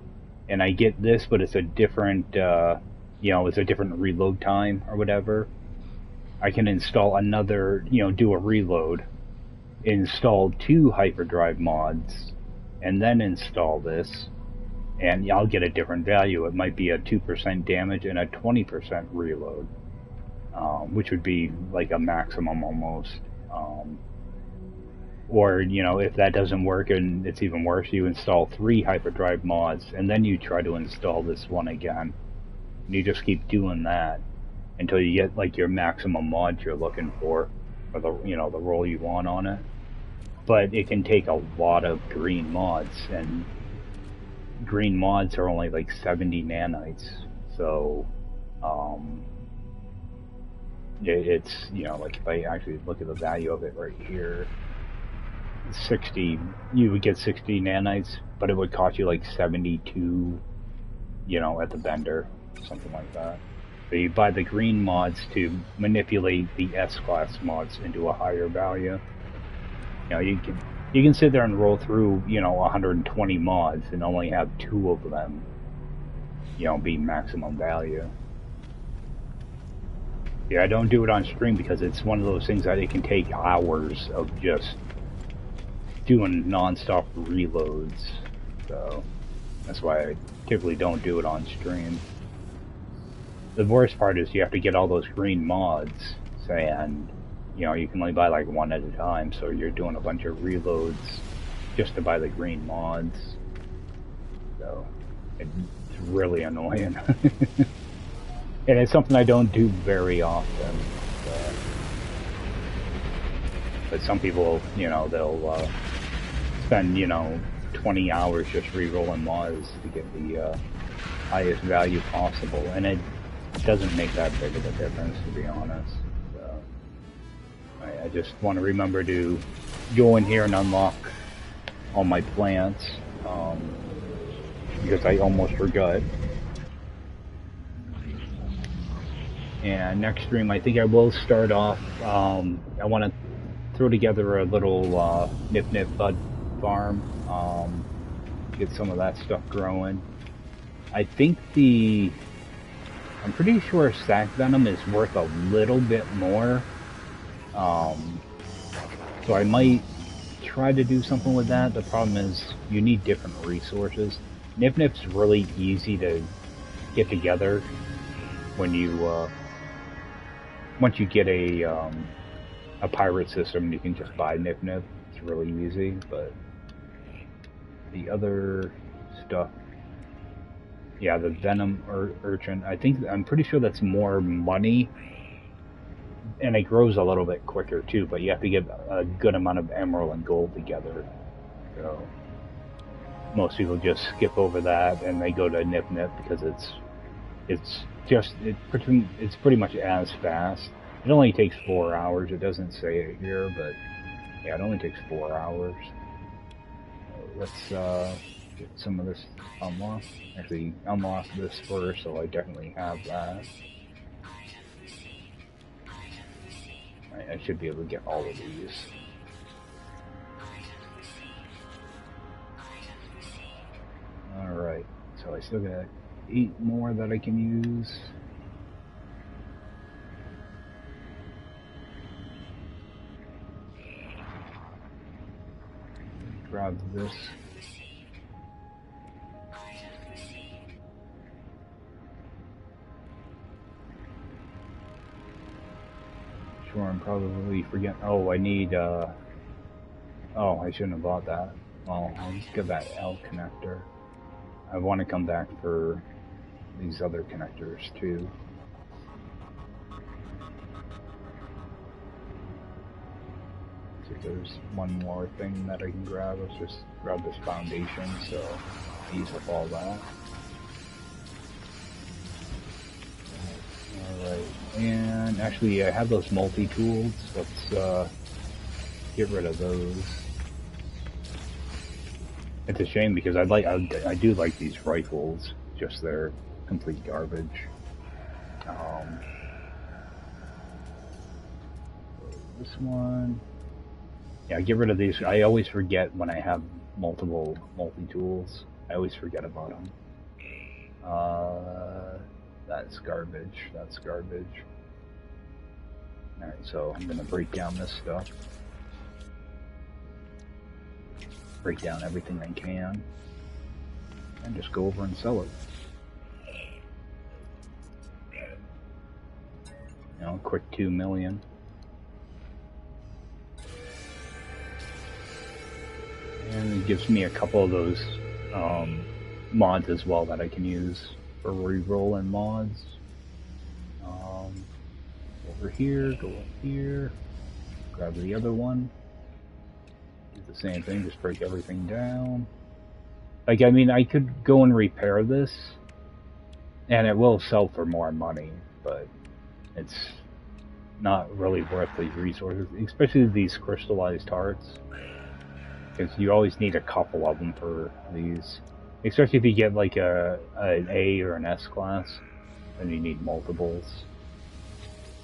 and I get this, but it's a different, you know, it's a different reload time or whatever. I can install another, you know, do a reload, install 2 hyperdrive mods, and then install this, and I'll get a different value. It might be a 2% damage and a 20% reload, which would be like a maximum almost. Or, you know, if that doesn't work and it's even worse, you install 3 hyperdrive mods, and then you try to install this one again. And you just keep doing that until you get like your maximum mod you're looking for, or the, you know, the roll you want on it. But it can take a lot of green mods, and green mods are only like 70 nanites, so it's, you know, like if I actually look at the value of it right here, 60, you would get 60 nanites, but it would cost you like 72, you know, at the vendor, something like that. So you buy the green mods to manipulate the S-class mods into a higher value. You know, you can sit there and roll through, you know, 120 mods and only have 2 of them, you know, be maximum value. Yeah, I don't do it on stream because it's one of those things that it can take hours of just doing non-stop reloads. So that's why I typically don't do it on stream. The worst part is you have to get all those green mods, and you know, you can only buy like 1 at a time, so you're doing a bunch of reloads just to buy the green mods. So it's really annoying. And it's something I don't do very often. So. But some people, you know, they'll spend, you know, 20 hours just re-rolling mods to get the highest value possible, and it doesn't make that big of a difference, to be honest. I just want to remember to go in here and unlock all my plants, because I almost forgot. And next stream, I think I will start off, I want to throw together a little Nip Nip Bud farm, get some of that stuff growing. I think I'm pretty sure Stack Venom is worth a little bit more, so I might try to do something with that. The problem is you need different resources. Nip Nip's really easy to get together when you, once you get a pirate system, you can just buy Nip Nip. It's really easy, but the other stuff, yeah, the Venom Urchin, I'm pretty sure that's more money, and it grows a little bit quicker too, but you have to get a good amount of emerald and gold together. So most people just skip over that and they go to Nip Nip because it's pretty much as fast. It only takes 4 hours. It doesn't say it here, but yeah, it only takes 4 hours. Let's get some of this unlocked. Actually, unlock this first, so I definitely have that. Right, I should be able to get all of these. Alright, so I still got 8 more that I can use. Grab this. Sure, I'm probably forgetting. Oh, I need, oh, I shouldn't have bought that. Well, I'll just get that L connector. I want to come back for these other connectors too. So there's one more thing that I can grab. Let's just grab this foundation, so ease up all that. Alright, and actually I have those multi-tools. Let's get rid of those. It's a shame because I do like these rifles, just they're complete garbage. This one, yeah, get rid of these. I always forget when I have multiple multi-tools. I always forget about them. That's garbage. That's garbage. Alright, so I'm gonna break down this stuff. Break down everything I can. And just go over and sell it. You know, quick 2 million. And it gives me a couple of those mods as well that I can use for reroll and mods. Over here, go up here, grab the other one. Do the same thing, just break everything down. Like, I mean, I could go and repair this, and it will sell for more money, but it's not really worth the resources, especially these crystallized hearts. Because you always need a couple of them for these. Especially if you get like an A or an S class, then you need multiples.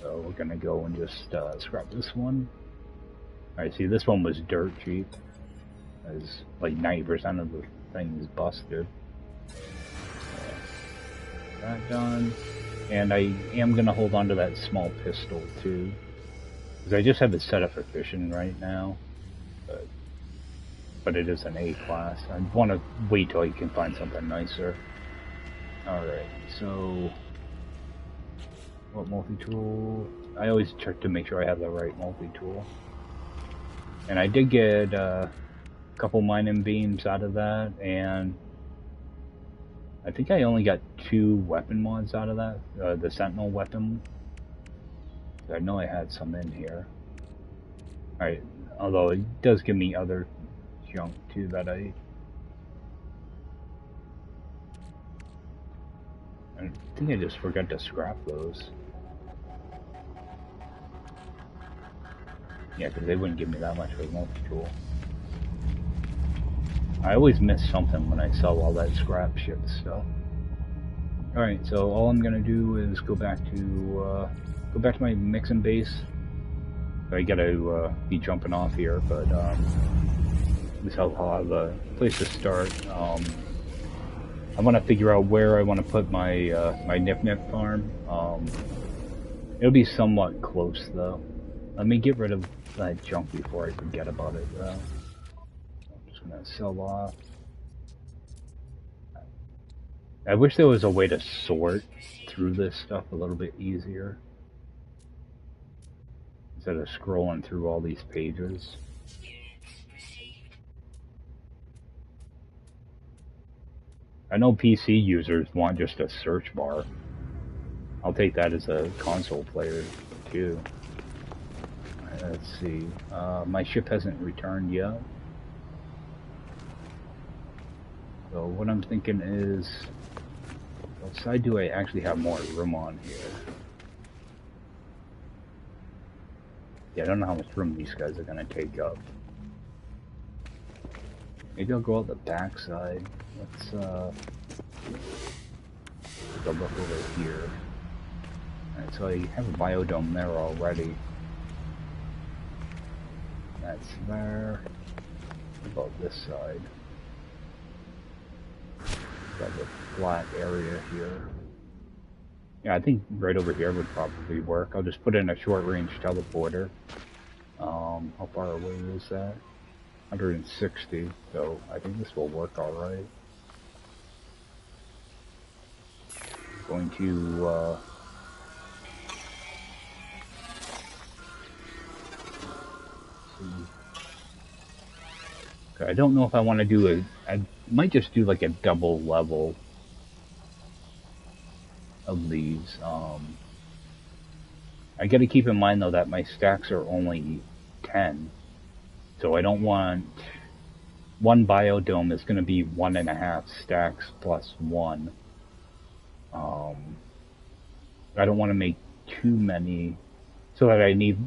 So we're gonna go and just scrap this one. Alright, see, this one was dirt cheap. As like 90% of the things busted. That done. And I am gonna hold on to that small pistol too. Because I just have it set up for fishing right now. But it is an A class. I want to wait till I can find something nicer. Alright, so what multi-tool? I always check to make sure I have the right multi-tool. And I did get a couple mining beams out of that, and I think I only got 2 weapon mods out of that. The Sentinel weapon. I know I had some in here. Alright, although it does give me other junk too that I think I just forgot to scrap those. Yeah, because they wouldn't give me that much for the multi-tool. I always miss something when I sell all that scrap ship stuff. Alright, so all I'm gonna do is go back to my mixing base. I gotta be jumping off here, but at least I'll have a place to start. I want to figure out where I want to put my my nip farm. It'll be somewhat close though. Let me get rid of that junk before I forget about it though. I'm just gonna sell off. I wish there was a way to sort through this stuff a little bit easier, instead of scrolling through all these pages. I know PC users want just a search bar. I'll take that as a console player too. Let's see. My ship hasn't returned yet. So what I'm thinking is, what side do I actually have more room on here? Yeah, I don't know how much room these guys are gonna take up. Maybe I'll go out the back side. Let's take a look over here. Alright, so I have a biodome there already. That's there. What about this side? Got the flat area here. Yeah, I think right over here would probably work. I'll just put in a short-range teleporter. How far away is that? 160, so I think this will work alright. Going to, okay, I don't know if I want to do I might just do like a double level of these. I gotta keep in mind though that my stacks are only 10. So I don't want, one biodome is going to be 1.5 stacks plus 1. I don't want to make too many, so that I need,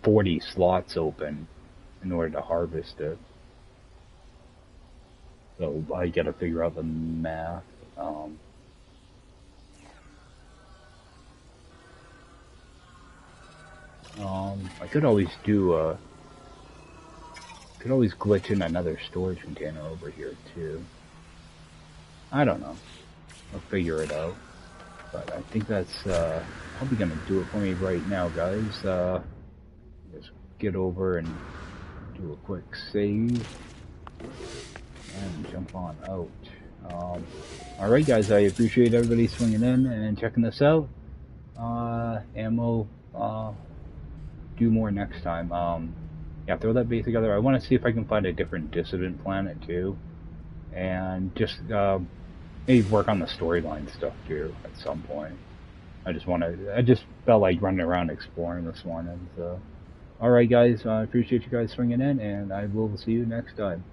40 slots open in order to harvest it. So I got to figure out the math. I could always do could always glitch in another storage container over here too. I don't know. I'll figure it out. But I think that's probably gonna do it for me right now, guys. Just get over and do a quick save and jump on out. Alright guys, I appreciate everybody swinging in and checking this out. Ammo, do more next time. Yeah, throw that base together. I want to see if I can find a different dissident planet too, and just maybe work on the storyline stuff too at some point. I just felt like running around exploring this morning. So, all right, guys, I appreciate you guys swinging in, and I will see you next time.